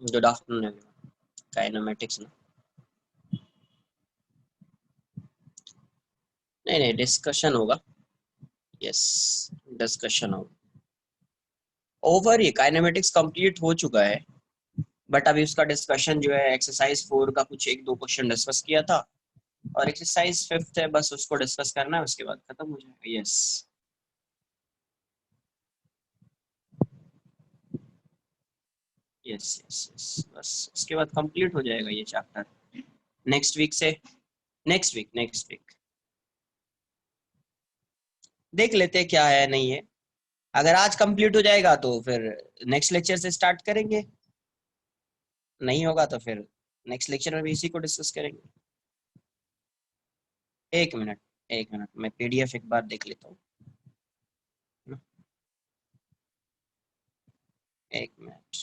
Good afternoon kinematics ना, नहीं discussion होगा। यस, डिस्कशन होगा। ओवर ही काइनेमेटिक्स कंप्लीट हो चुका है, बट अभी उसका डिस्कशन जो है एक्सरसाइज 4 का कुछ एक दो क्वेश्चन डिस्कस किया था और एक्सरसाइज 5th है, बस उसको डिस्कस करना है, उसके बाद खत्म हो जाएगा। यस यस यस यस, बस उसके बाद कंप्लीट हो जाएगा ये चैप्टर। नेक्स्ट वीक से, नेक्स्ट वीक देख लेते हैं क्या है नहीं है। अगर आज कंप्लीट हो जाएगा तो फिर नेक्स्ट लेक्चर से स्टार्ट करेंगे, नहीं होगा तो फिर नेक्स्ट लेक्चर में भी इसी को डिस्कस करेंगे। एक मिनट, एक मिनट, मैं पीडीएफ एक बार देख लेता हूँ। एक मिनट,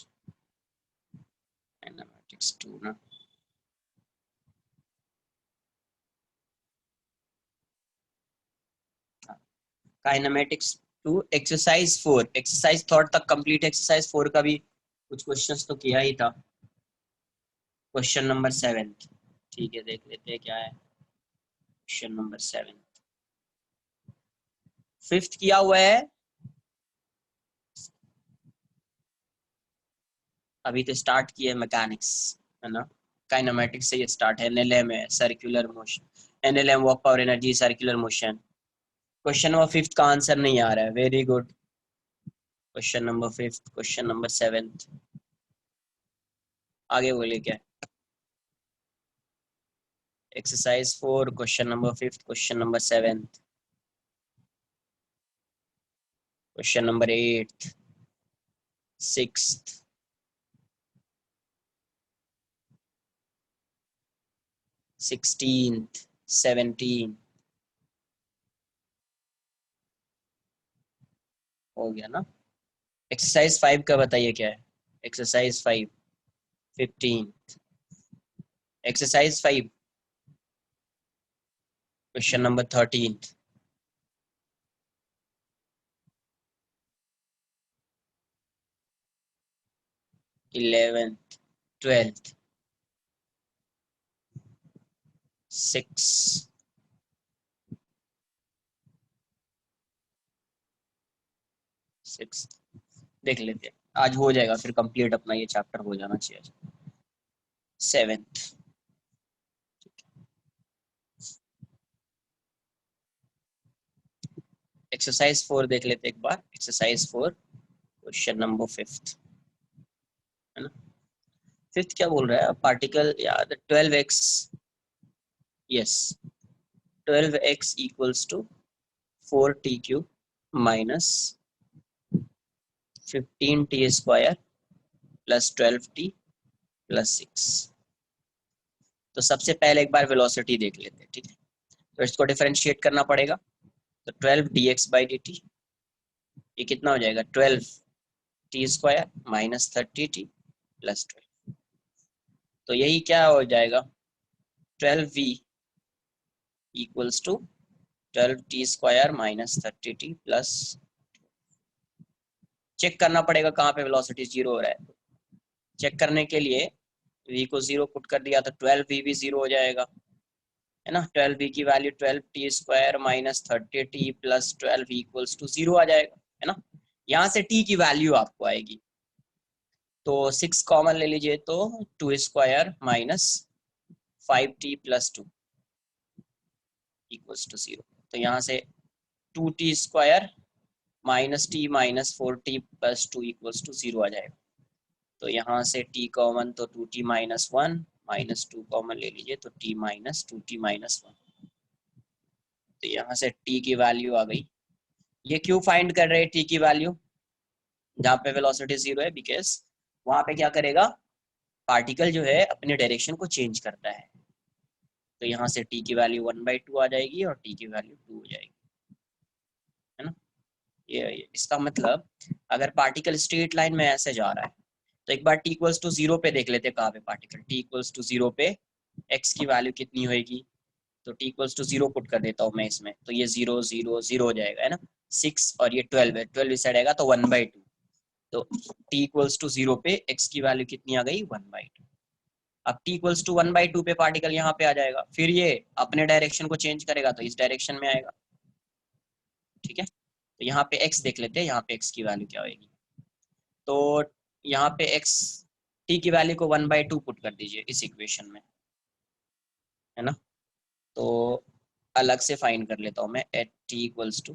काइनेमेटिक्स 2 ना, काइनेमेटिक्स 2 एक्सरसाइज 4, एक्सरसाइज थर्ड तक कंप्लीट। एक्सरसाइज 4 का भी कुछ क्वेश्चंस तो किया ही था। क्वेश्चन नंबर 7, ठीक है देख लेते हैं क्या है। क्वेश्चन नंबर 7 5th किया हुआ है, अभी तो स्टार्ट किया है मैकेनिक्स, है ना। काइनेमेटिक्स से ये स्टार्ट है। एनएलएम है, circular motion, NLM work power energy circular motion. Question number 5th का आंसर नहीं आ रहा है, very good. Question number 5th, question number 7th, आगे बोले क्या। Exercise 4 question number 5th, question number 7th, question number 8th, 6th, 16th, 17 हो गया ना। एक्सरसाइज 5 का बताइए क्या है। Exercise 5 15th, exercise 5 question number 13th, 11th, 12th, 6, 6 देख लेते हैं, आज हो जाएगा फिर कंप्लीट, अपना ये चैप्टर हो जाना चाहिए। 7th, एक्सरसाइज 4 देख लेते एक बार। एक्सरसाइज 4 क्वेश्चन नंबर 5th, है ना। 5th क्या बोल रहा है, पार्टिकल याद 12x, yes 12x equals to 4t cube minus 15t square plus 12t plus 6। तो सबसे पहले एक बार वेलोसिटी देख लेते हैं, ठीक है। तो इसको डिफरेंशिएट करना पड़ेगा। तो 12 dx बाई dt, ये कितना हो जाएगा 12 T square minus 30t plus 12। तो यही क्या हो जाएगा 12v equals to 12t square minus 30t plus. Check करना पड़ेगा कहाँ पे वेलोसिटी जीरो हो रहा है। चेक करने के लिए v को जीरो पुट कर दिया तो 12v भी जीरो हो जाएगा, है ना। 12v की value 12t square minus 30t plus 12 equals to zero आ जाएगा, है ना। यहाँ से t की वैल्यू आपको आएगी, तो 6 कॉमन ले लीजिए तो 2 square minus 5t plus 2 equals to zero. तो यहाँ से 2t square minus t minus 4t plus 2 equals to zero आ जाएगा। तो यहाँ से t कॉमन तो 2t माइनस 1 माइनस 2 कॉमन ले लीजिए तो t माइनस 2t माइनस 1। तो यहाँ से t की वैल्यू आ गई। ये क्यों फाइंड कर रहे हैं t की वैल्यू जहाँ पे वेलोसिटी जीरो है, बिकॉज वहां पे क्या करेगा, पार्टिकल जो है अपने डायरेक्शन को चेंज करता है। तो यहाँ से t की वैल्यू 1/2 आ जाएगी और t की वैल्यू 2 हो जाएगी, है ना। ये इसका मतलब अगर पार्टिकल स्ट्रेट लाइन में ऐसे जा रहा है तो एक बार t इक्वल्स टू जीरो पे देख लेते हैं कहाँ पे particle. t equals to zero पे x की वैल्यू कितनी होगी, तो t equals to zero put कर देता हूँ मैं इसमें, तो ये 0 0 0 हो जाएगा, है ना। 6 और ये 12 है, 12 इस साइड आएगा तो 1/2। तो t इक्वल्स टू 0 पे x की वैल्यू कितनी आ गई 1/2। अब t इक्वल्स टू 1/2 पे पार्टिकल यहाँ पे आ जाएगा, फिर ये अपने डायरेक्शन को चेंज करेगा तो इस डायरेक्शन में आएगा। ठीक है, तो यहाँ पे x देख लेते हैं, यहाँ पे x की वैल्यू क्या होगी। तो यहाँ पे x t की वैल्यू को 1/2 पुट कर दीजिए इस इक्वेशन में, है ना। तो अलग से फाइंड कर लेता हूँ मैं एट t इक्वल्स टू,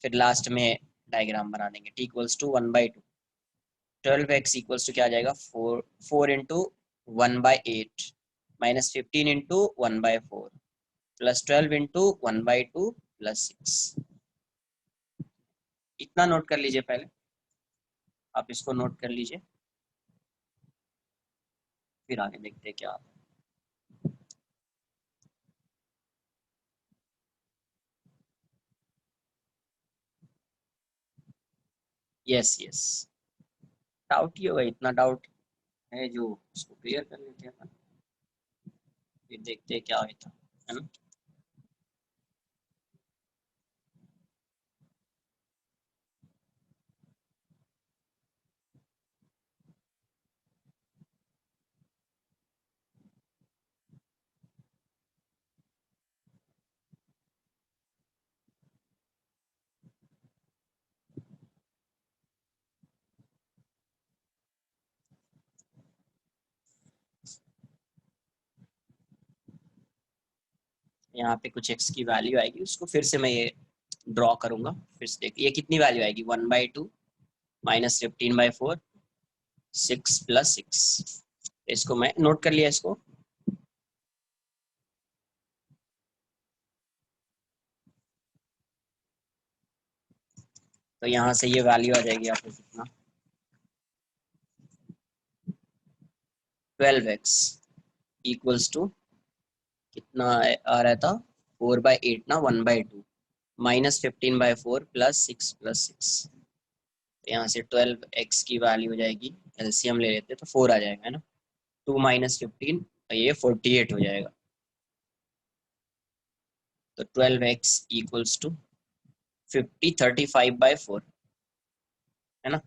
फिर लास्ट में डायग्राम बना देंगे। t equals to 1/2, 12x equals to क्या आ जाएगा 4 into 1/8 minus 15 into 1/4 plus 12 into 1/2 plus 6। इतना नोट कर लीजिए पहले, आप इसको नोट कर लीजिए, फिर आगे देखते हैं क्या आता है। यस यस, डाउट ही होगा, इतना डाउट है जो उसको क्लियर कर लेते हैं, फिर देखते हैं क्या होता है ना। यहाँ पे कुछ x की वैल्यू आएगी, उसको फिर से मैं ये ड्रॉ करूंगा। फिर से देखिए ये कितनी वैल्यू आएगी 1/2 माइनस 15/4 6 प्लस 6। इसको मैं नोट कर लिया इसको। तो यहाँ से ये वैल्यू आ जाएगी आपको कितना 12x इक्वल्स टू कितना आ रहा था 4/8 ना 1/2 माइनस 15/4 प्लस 6 तो यहाँ से 12x की वैल्यू हो जाएगी, एलसीएम ले लेते तो 4 आ जाएगा, है ना। 2 माइनस 15 तो ये 48 हो जाएगा। तो 12x इक्वल्स टू 35/4, है ना।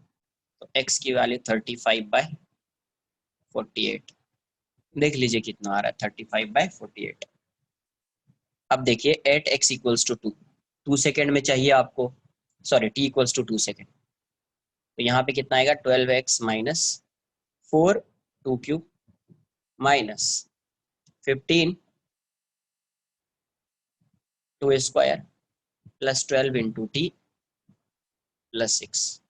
तो x की वैल्यू 35/48, देख लीजिए कितना आ रहा है 35/48। अब देखिए at x equals to 2 second में चाहिए आपको, sorry t equals to 2 second. तो यहाँ पे कितना आएगा 12x minus 4 2³ minus 15 2² plus 12 into T plus 6।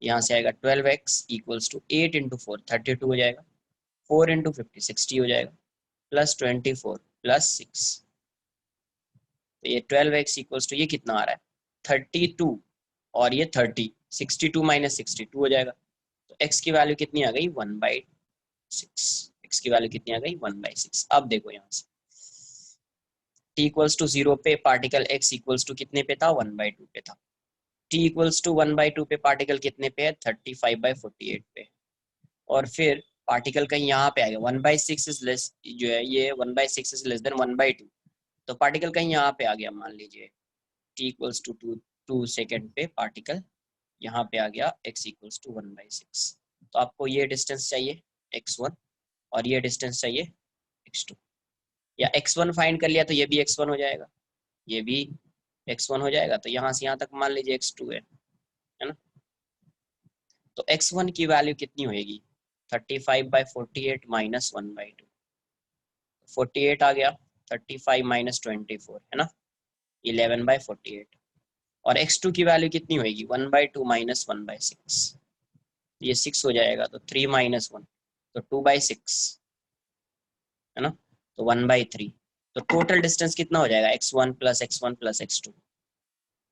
यहाँ से आएगा 12x इक्वल्स टू 8 इंटू 4 32 हो जाएगा, 4 इंटू 50 60 हो जाएगा, प्लस 24 प्लस 6। तो ये 12x इक्वल्स टू ये कितना आ रहा है 32, और ये 30 62 माइनस 62 हो जाएगा। तो x की वैल्यू कितनी आ गई 1/6। x की वैल्यू कितनी आ गई 1/6। अब देखो यहाँ से t इक्वल्स टू 0 पे पार्टिकल x इक्वल्स टू कितने पे था 1/2 पे था। t इक्वल्स टू 1/2 पे पार्टिकल कितने पे है 35/48 पे। और फिर पार्टिकल कहीं यहाँ पे आ गया 1/6 इज लेस, जो है ये 1/6 इज लेस देन 1/2, तो पार्टिकल कहीं यहाँ पे आ गया, मान लीजिए t इक्वल्स टू 2 सेकेंड पे पार्टिकल यहाँ पे आ गया x इक्वल्स टू 1/6। तो आपको ये डिस्टेंस चाहिए x1 और ये डिस्टेंस चाहिए x2, या x1 फाइंड कर लिया तो ये भी x1 हो जाएगा, ये भी x1 हो जाएगा, तो यहाँ से यहाँ तक मान लीजिए x2 है ना। तो x1 की वैल्यू कितनी होगी 35/48 माइनस 1/2, 48 आ गया, 35 माइनस 24 है ना 11/48। और x2 की वैल्यू कितनी होगी 1/2 माइनस 1/6, ये 6 हो जाएगा, तो 3 माइनस 1 तो 2/6 है ना, तो 1/3। तो टोटल डिस्टेंस कितना हो जाएगा x1 प्लस x2।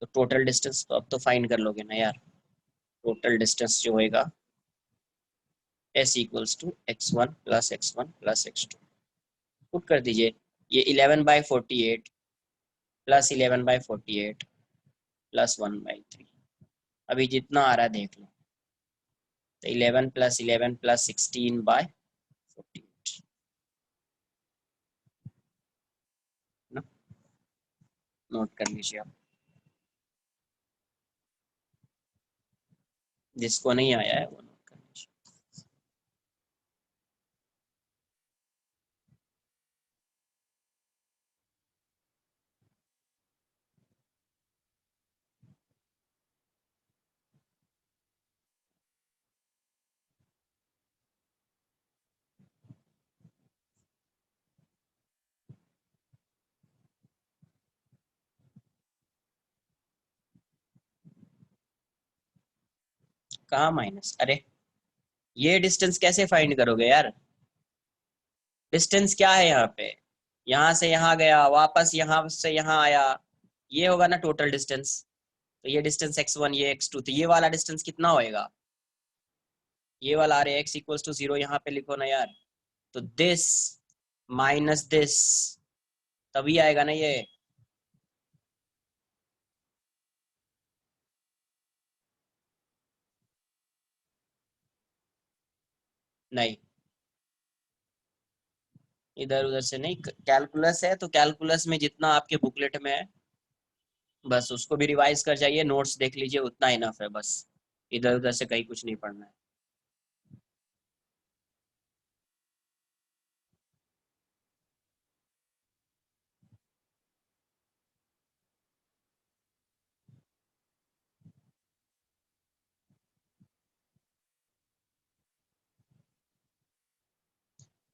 तो टोटल डिस्टेंस तो अब तो फाइंड कर लोगे ना यार, टोटल डिस्टेंस जो होएगा s equals to x1 plus x2 put कर दीजिए। ये 11/48 प्लस 11/48 प्लस 1/3, अभी जितना आ रहा है देख लो। तो 11 प्लस 11 प्लस 16/48 ना, नोट कर लीजिए आप। जिसको नहीं आया है वो नोट कर लीजिए। कहाँ माइनस? अरे ये डिस्टेंस कैसे फाइंड करोगे यार? डिस्टेंस क्या है यहाँ पे? यहाँ से यहाँ गया, वापस यहाँ से यहाँ आया, ये होगा ना टोटल डिस्टेंस। तो ये डिस्टेंस x1, ये x2, तो ये वाला डिस्टेंस कितना होएगा? ये वाला, अरे x इक्वल्स टू 0 यहाँ पे लिखो ना यार। तो दिस माइनस दिस, तभी आएगा ना ये। नहीं, इधर उधर से नहीं, कैलकुलस है तो कैलकुलस में जितना आपके बुकलेट में है बस उसको भी रिवाइज कर जाइए, नोट्स देख लीजिए, उतना इनफ है बस। इधर उधर से कहीं कुछ नहीं पढ़ना है।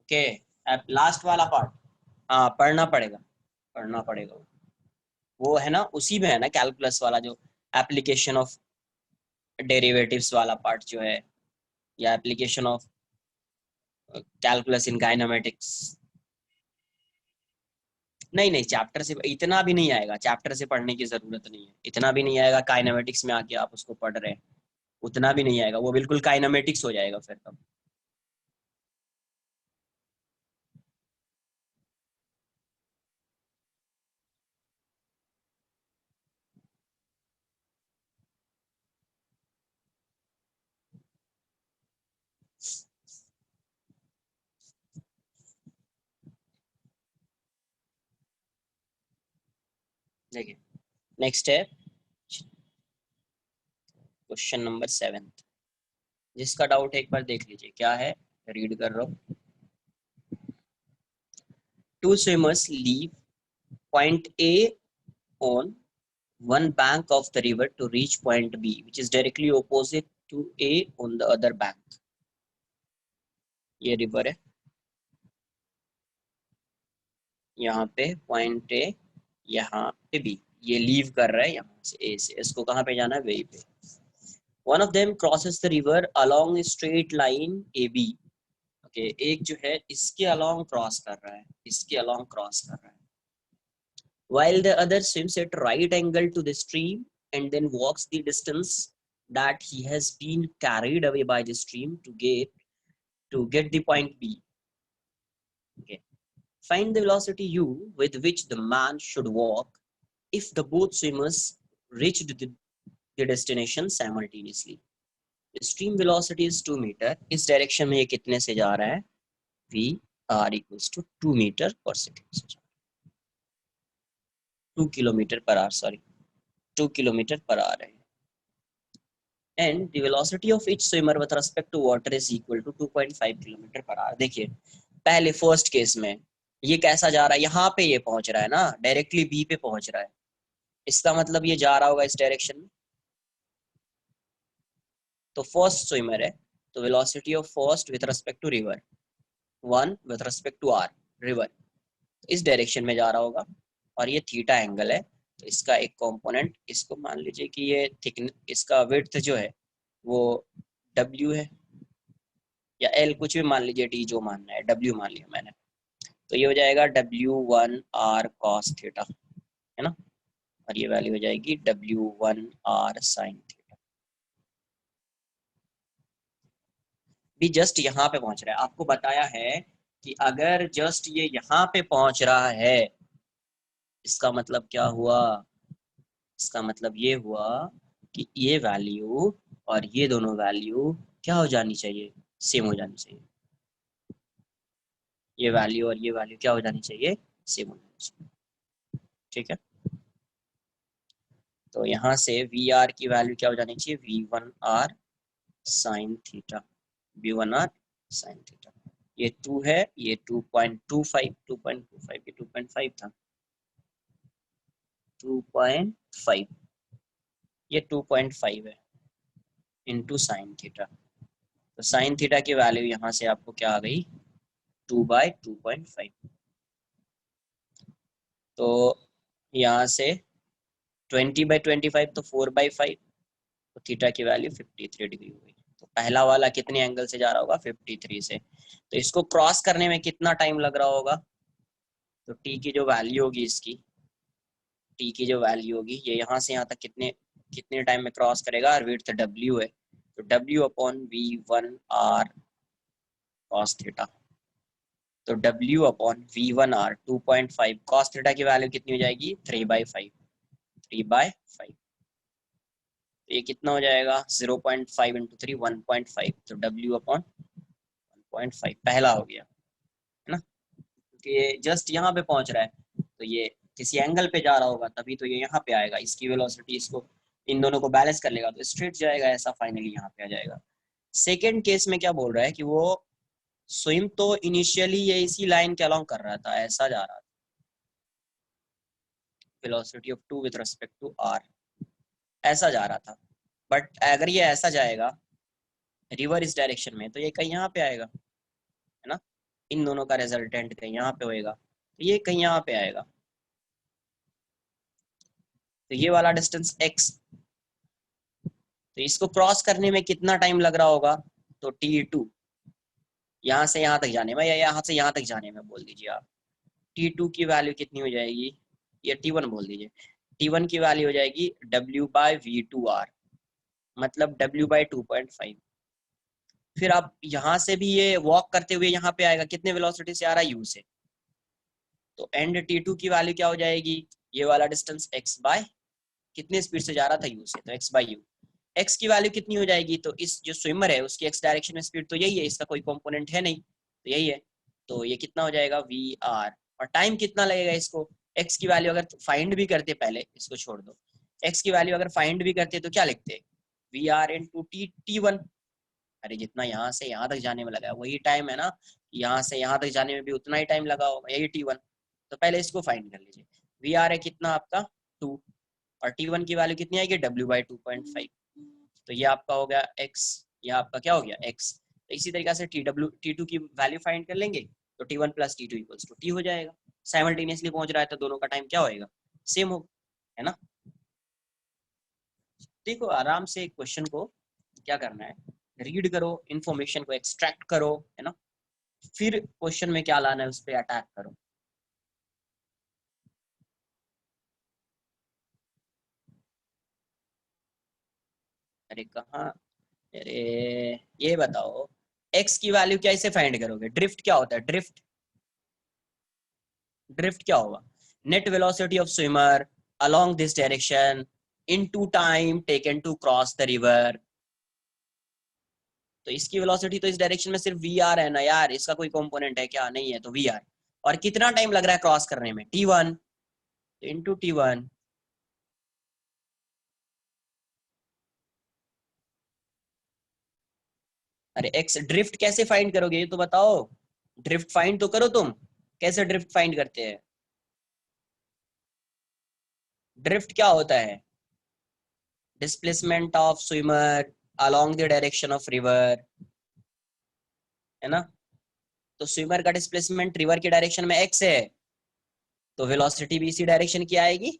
ओके, अब लास्ट वाला पार्ट। हाँ पढ़ना पड़ेगा, पढ़ना पड़ेगा। वो है ना, उसी में है ना कैलकुलस वाला जो एप्लीकेशन ऑफ डेरिवेटिव्स वाला पार्ट जो है, या application of calculus in kinematics. नहीं नहीं, चैप्टर से इतना भी नहीं आएगा, चैप्टर से पढ़ने की जरूरत नहीं है, इतना भी नहीं आएगा काइनेमेटिक्स में आके आप उसको पढ़ रहे हैं। उतना भी नहीं आएगा, वो बिल्कुल काइनेमेटिक्स हो जाएगा फिर तब। देखिए, नेक्स्ट है क्वेश्चन नंबर 7। जिसका डाउट है एक बार देख लीजिए क्या है, रीड कर रहा हूँ। Two swimmers leave point A on one bank of the river to reach point B, which is directly opposite to A on the other bank. ये रिवर है, यहाँ पे पॉइंट ए, यहाँ पे बी, ये लीव कर रहा है यहाँ से ए से, इसको कहाँ पे जाना है? वे पे। One of them crosses the river along straight line A B. Okay, एक जो है इसके अलोंग क्रॉस कर रहा है, इसके अलोंग क्रॉस कर रहा है, while the other swims at right angle to the stream and then walks the distance that he has been carried away by the stream to get the point B. Okay. Find the velocity u with which the man should walk if the both swimmers reached the destination simultaneously. The stream velocity is 2 meter. इस direction में ये कितने से जा रहा है? v r equals to 2 meter per second से जा रहा है, 2 kilometre per hour, sorry 2 kilometre per hour है। And the velocity of each swimmer with respect to water is equal to 2.5 kilometre per hour. देखिए पहले फर्स्ट केस में ये कैसा जा रहा है, यहाँ पे ये पहुंच रहा है ना, डायरेक्टली बी पे पहुंच रहा है, इसका मतलब ये जा रहा होगा इस डायरेक्शन में। तो फर्स्ट स्विमर है, तो velocity of first with respect to river, 1 with respect to R, river इस डायरेक्शन में जा रहा होगा, और ये थीटा एंगल है, तो इसका एक कंपोनेंट, इसको मान लीजिए कि ये थिकनेस, इसका विड्थ जो है वो W है, या L, कुछ भी मान लीजिए, D जो मानना है, W मान लिया मैंने। तो ये हो जाएगा W1R cos थीटा, है ना, और ये वैल्यू हो जाएगी W1R sin थीटा। भी जस्ट यहाँ पे पहुंच रहा है, आपको बताया है कि अगर जस्ट ये यहाँ पे पहुंच रहा है, इसका मतलब क्या हुआ? इसका मतलब ये हुआ कि ये वैल्यू और ये दोनों वैल्यू क्या हो जानी चाहिए? सेम हो जानी चाहिए। ये वैल्यू और ये वैल्यू क्या हो जानी चाहिए? सेम हो जानी चाहिए। ठीक है, तो यहाँ से वी आर की वैल्यू क्या हो जानी चाहिए? V1R sine theta, v1r sine theta. ये 2 है, ये 2.25, 2.25 ये 2.5 था, 2.5 ये 2.5 है इंटू साइन थीटा। तो साइन थीटा की वैल्यू यहाँ से आपको क्या आ गई, 2/2.5। तो यहाँ से 20/25 तो 4/5, तो थीटा की वैल्यू 53 डिग्री हो गई। तो पहला वाला कितने एंगल से जा रहा होगा, 53 से। तो इसको क्रॉस करने में कितना टाइम लग रहा होगा, तो टी की जो वैल्यू होगी इसकी, टी की जो वैल्यू होगी ये यहाँ से यहाँ तक कितने कितने टाइम में क्रॉस करेगा, और विड्थ W है, तो W/V1r cos थीटा। तो W/V1r 2.5 cos थीटा की वैल्यू कितनी हो जाएगी, 3/5, 3/5। तो ये कितना हो जाएगा, 0.5 इंटू 3 1.5, तो W/1.5 पहला हो गया, है ना। तो ये जस्ट यहाँ पे पहुंच रहा है, तो ये किसी एंगल पे जा रहा होगा तभी तो ये यहाँ पे आएगा, इसकी वेलोसिटी इसको इन दोनों को बैलेंस कर लेगा तो स्ट्रेट जाएगा, ऐसा फाइनली यहाँ पे आ जाएगा। सेकेंड केस में क्या बोल रहा है कि वो स्विम तो इनिशियली ये इसी लाइन के अलोंग कर रहा था, ऐसा जा रहा था, velocity of 2 with respect to r, ऐसा जा रहा था। बट अगर ये ऐसा जाएगा रिवर इस डायरेक्शन में, तो ये कहीं यहाँ पे आएगा, है ना। इन दोनों का रिजल्टेंट कहीं यहाँ पे होएगा, तो ये कहीं यहाँ पे आएगा। तो ये वाला डिस्टेंस x, तो इसको क्रॉस करने में कितना टाइम लग रहा होगा, तो t2 यहाँ से यहाँ तक जाने में, या यहाँ से यहाँ तक जाने में बोल दीजिए आप। t2 की वैल्यू कितनी हो जाएगी, या t1 बोल दीजिए, t1 की वैल्यू हो जाएगी W/V2r, मतलब W/2.5। फिर आप यहाँ से भी ये वॉक करते हुए यहाँ पे आएगा, कितने वेलोसिटी से आ रहा है, u से। तो एंड t2 की वैल्यू क्या हो जाएगी, ये वाला डिस्टेंस x बाय कितने स्पीड से जा रहा था, u से, तो x/u। x की वैल्यू कितनी हो जाएगी, तो इस जो स्विमर है उसकी x डायरेक्शन में स्पीड तो यही है, इसका कोई कंपोनेंट है नहीं, तो यही है। तो ये कितना हो जाएगा, v/r। और टाइम कितना लगेगा इसको, x की वैल्यू अगर फाइंड भी करते, पहले इसको छोड़ दो, x की वैल्यू अगर फाइंड भी करते तो क्या लिखते, v/r इंटू t1। अरे जितना यहाँ से यहाँ तक जाने में लगा है वही टाइम है ना, यहाँ से यहाँ तक जाने में भी उतना ही टाइम लगा होगा, यही t1। तो पहले इसको फाइंड कर लीजिए, v/r है कितना आपका 2, और t1 की वैल्यू कितनी आएगी, W/2.5। तो ये आपका हो गया x, ये आपका क्या हो गया x। तो इसी तरीके से t2 की वैल्यू फाइंड कर लेंगे, तो t1 plus t2 equals to t हो जाएगा। साइमल्टेनियसली पहुंच रहा है तो दोनों का टाइम क्या होएगा, सेम हो, है ना। देखो आराम से क्वेश्चन को क्या करना है, रीड करो, इन्फॉर्मेशन को एक्सट्रैक्ट करो, है ना, फिर क्वेश्चन में क्या लाना है उस पर अटैक करो। अरे कहाँ, अरे ये बताओ, x की वैल्यू कैसे फाइंड करोगे, ड्रिफ्ट क्या होता है, ड्रिफ्ट, ड्रिफ्ट क्या होगा, net velocity of swimmer along this direction into time taken to cross the river। तो इसकी वेलोसिटी तो इस डायरेक्शन में सिर्फ vr है ना यार, इसका कोई कंपोनेंट है क्या, नहीं है, तो vr। और कितना टाइम लग रहा है क्रॉस करने में, t1, तो इंटू t1। अरे x ड्रिफ्ट कैसे फाइंड करोगे ये तो बताओ, ड्रिफ्ट फाइंड तो करो तुम, कैसे ड्रिफ्ट फाइंड करते हैं, ड्रिफ्ट क्या होता है, displacement of swimmer along the direction of river, है ना। तो स्विमर का डिस्प्लेसमेंट रिवर की डायरेक्शन में x है, तो वेलोसिटी भी इसी डायरेक्शन की आएगी।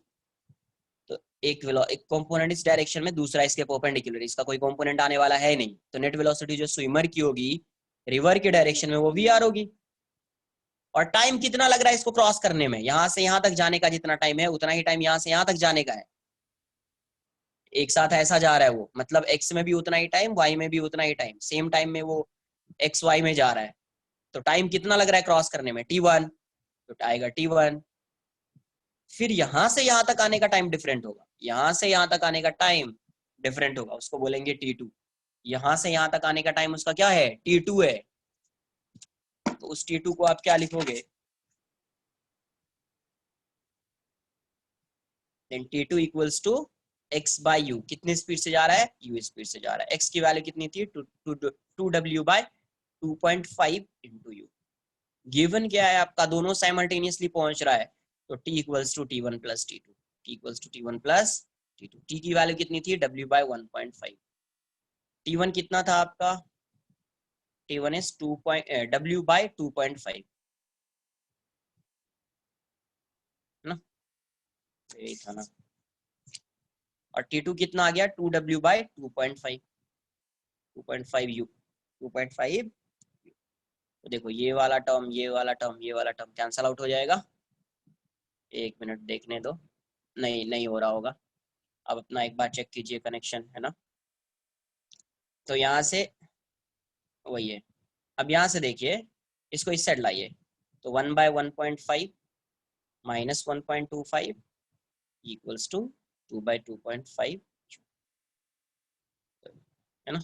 तो एक कंपोनेंट इस डायरेक्शन में, दूसरा इसके परपेंडिकुलर, इसका कोई कंपोनेंट आने वाला है नहीं, तो नेट वेलोसिटी जो स्विमर की होगी रिवर की डायरेक्शन में वो vr होगी। और टाइम कितना लग रहा है इसको क्रॉस करने में, यहां से यहां तक जाने का जितना टाइम है उतना ही टाइम यहां से यहां तक जाने का है, एक साथ ऐसा जा रहा है वो, मतलब x में भी उतना ही टाइम, y में भी उतना ही टाइम, सेम टाइम में वो एक्स वाई में जा रहा है। तो टाइम कितना लग रहा है क्रॉस करने में, t1, तो आएगा t1। फिर यहां से यहां तक आने का टाइम डिफरेंट होगा, यहां से यहां तक आने का टाइम डिफरेंट होगा, उसको बोलेंगे t2। यहां से यहां तक आने का टाइम उसका क्या है, t2 है। तो उस t2 को आप क्या लिखोगे, then t2 equals to x by u कितनी स्पीड से जा रहा है, u स्पीड से जा रहा है। x की वैल्यू कितनी थी, 2w bye 2.5 into you. Given क्या है आपका, दोनों साइमल्टेनियसली पहुंच रहा है, तो t equals to t1 plus t2, t equals to t1 plus t2। t की वैल्यू कितनी थी, w बाय 1.5। t1 कितना था आपका, t1 इज w बाय 2.5 ना, यही था ना। और t2 कितना आ गया, 2w बाय 2.5, 2.5 u, 2.5। तो देखो ये वाला टर्म, ये वाला टर्म, ये वाला टर्म कैंसल आउट हो जाएगा। एक मिनट देखने दो, नहीं नहीं हो रहा होगा। अब अपना एक बार चेक कीजिए कनेक्शन है ना। तो यहाँ से वही है। अब यहाँ से देखिए, इसको इस साइड लाइए, तो 1 by 1.5 minus 1.25 equals to 2 by 2.5 है ना।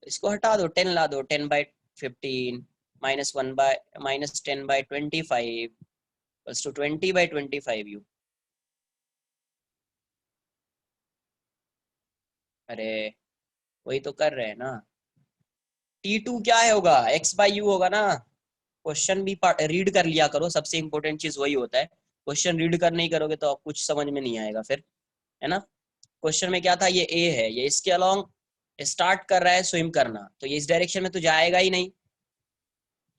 इसको हटा दो, 10 ला दो, 10 by 15 minus 1 by minus 10 by 25 equals to 20 by 25 u. अरे वही तो कर रहे हैं ना। T2 क्या है होगा, x बाई यू होगा ना। क्वेश्चन भी रीड कर लिया करो, सबसे इंपॉर्टेंट चीज वही होता है। क्वेश्चन रीड कर नहीं करोगे तो कुछ समझ में नहीं आएगा फिर, है ना। क्वेश्चन में क्या था, ये ए है, ये इसके अलोंग स्टार्ट कर रहा है स्विम करना, तो ये इस डायरेक्शन में तो जाएगा ही नहीं।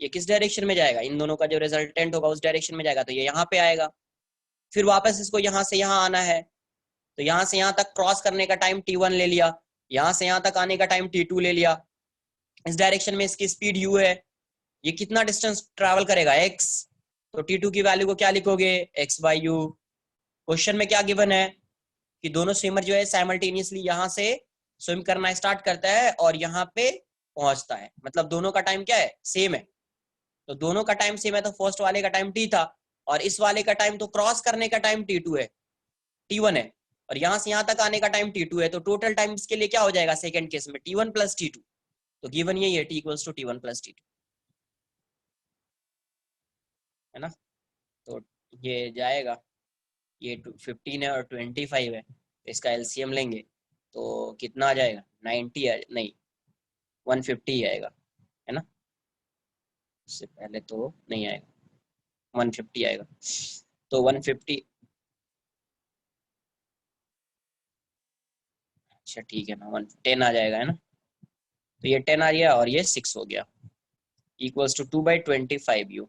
ये किस डायरेक्शन में जाएगा, इन दोनों का जो रिजल्टेंट होगा उस डायरेक्शन में जाएगा, तो ये यहाँ पे आएगा। फिर वापस इसको यहाँ से यहाँ आना है, तो यहाँ से यहाँ तक क्रॉस करने का टाइम t1 ले लिया, यहाँ से यहाँ तक आने का टाइम t2 ले लिया। इस डायरेक्शन में इसकी स्पीड u है, ये कितना डिस्टेंस ट्रैवल करेगा, x। तो t2 की वैल्यू को क्या लिखोगे, x बाई यू। क्वेश्चन में क्या गिवन है कि दोनों स्विमर जो है साइमल्टेनियसली यहाँ से स्विम करना स्टार्ट करता है और यहाँ पे पहुंचता है, मतलब दोनों का टाइम क्या है, सेम है। तो दोनों का टाइम सेम है, तो फर्स्ट वाले का टाइम t था, और इस वाले का टाइम तो क्रॉस करने का टाइम t2 है, t1 है, और यहाँ से यहाँ तक आने का टाइम t2 है। तो टोटल टाइम इसके लिए क्या हो जाएगा सेकंड केस में, t1 प्लस t2। तो गिवन यही है, t equals to t1 plus t2, है ना। तो ये जाएगा, ये 15 है और 25 है, तो इसका एलसीएम लेंगे तो कितना आ जाएगा, 90 नहीं 150 आएगा, है ना। उससे पहले तो नहीं आएगा, 150 आएगा। तो 150, अच्छा ठीक है ना, 110 आ जाएगा, है ना। तो ये 10 आ गया और ये 6 हो गया, इक्वल्स टू 2 बाई 25 यू।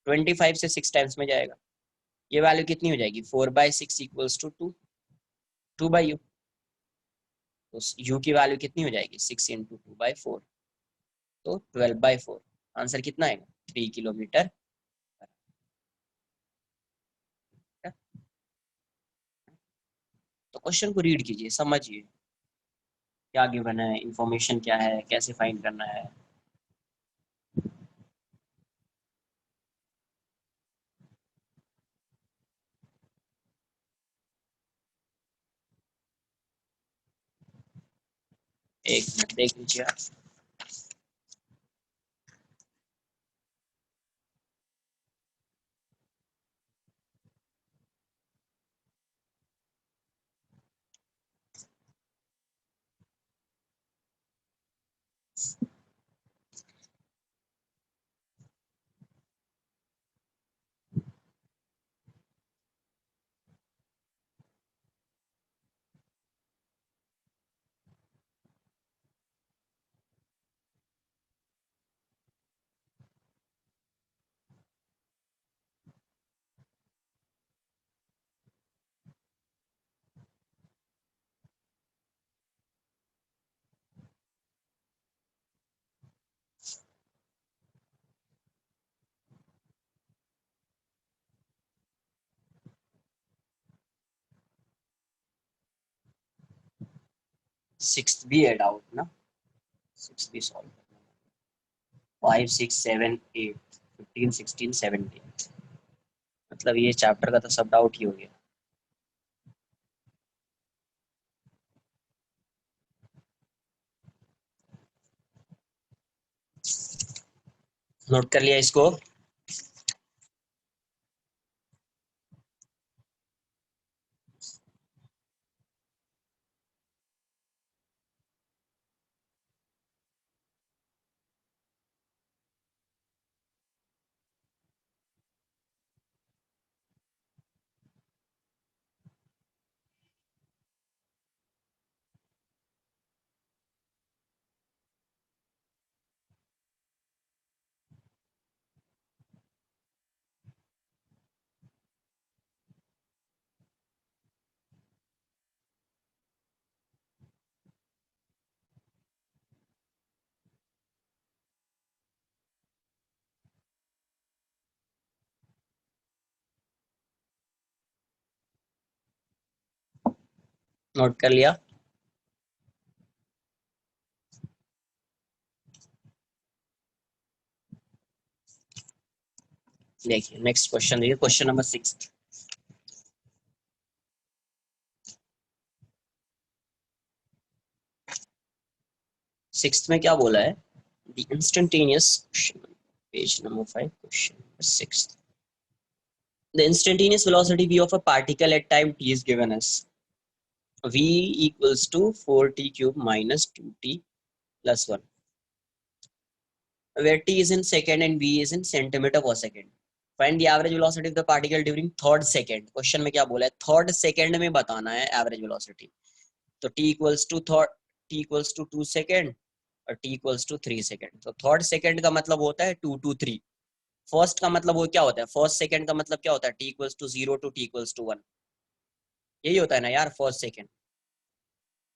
25 से 6 टाइम्स में जाएगा, ये वैल्यू कितनी हो जाएगी, 4 by 6 equals to 2 by u. तो u की वैल्यू कितनी हो जाएगी, 6 इंटू 2/4, तो 12/4। आंसर कितना आएगा, 3 किलोमीटर। तो क्वेश्चन को रीड कीजिए, समझिए क्या गिवन है, इंफॉर्मेशन क्या है, कैसे फाइंड करना है। एक मिनट देख लीजिए आप। सिक्स भी है डाउट ना, सिक्स भी सॉल्व करना, 5 6 7 8 15 16 17, मतलब ये चैप्टर का तो सब डाउट ही हो गया। नोट कर लिया इसको। नोट कर लिया? देखिए नेक्स्ट क्वेश्चन, देखिए क्वेश्चन नंबर 6। सिक्स्थ में क्या बोला है? The instantaneous question, page number 5, question number 6। The instantaneous velocity v of a particle at time t is given as v equals to 4t cube minus 2t plus 1, where t is in second and v is in centimeter per second. Find the average velocity of the particle during third second. Question में क्या बोला है? Third second में बताना है average velocity. तो t equals to third, t equals to 2 second और t equals to 3 second. तो थर्ड सेकंड का मतलब होता है 2 to 3। फर्स्ट का मतलब वो क्या होता है? फर्स्ट सेकंड का मतलब क्या होता है? t equals to 0 to t equals to 1। यही होता है ना यार फर्स्ट सेकंड।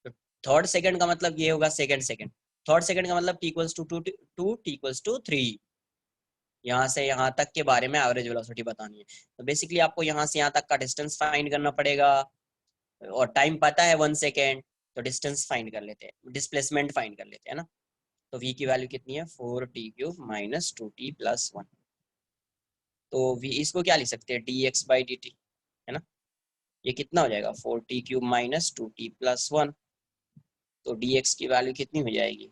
तो थर्ड सेकंड का मतलब ये होगा सेकंड सेकंड। थर्ड सेकंड का मतलब t equals to 2 to t equals to 3। यहाँ से यहाँ तक के बारे में एवरेज वेलोसिटी बतानी है। तो बेसिकली आपको यहाँ से यहाँ तक का डिस्टेंस फाइंड करना पड़ेगा, और टाइम पता है 1 सेकेंड, तो डिस्टेंस फाइंड कर लेते हैं, डिस्प्लेसमेंट फाइंड कर लेते हैं ना। तो v की वैल्यू कितनी है? 4t cube minus 2t plus 1। तो v इसको क्या लिख सकते हैं? dx बाई dt, है ना। ये कितना हो जाएगा? 4t cube minus 2t plus 1। तो dx की वैल्यू कितनी हो जाएगी?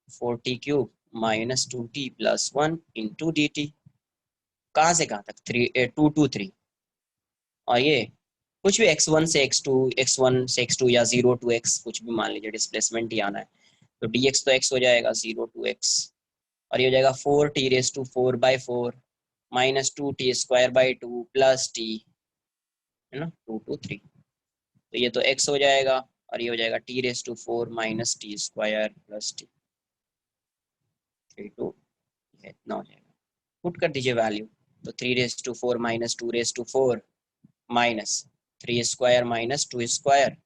4t cube minus 2t plus 1 into D T. कहाँ से कहाँ तक? 2 to 3। और ये कुछ भी x1 से x2, x1 से x2 या 0 to x, कुछ भी मान लीजिए, डिस्प्लेसमेंट ही आना है। तो dx तो x हो जाएगा 0 to x, और ये हो जाएगा 4t raise to 4 by 4 minus 2t square by 2 plus t, है ना, 2 to 3। तो ये तो x हो जाएगा, और ये हो जाएगा t raise to 4 minus t square plus t, 3 to, इतना हो जाएगा। पुट कर दीजिए वैल्यू। तो 3 raise to 4 minus 2 raise to 4 minus 3 square minus 2 square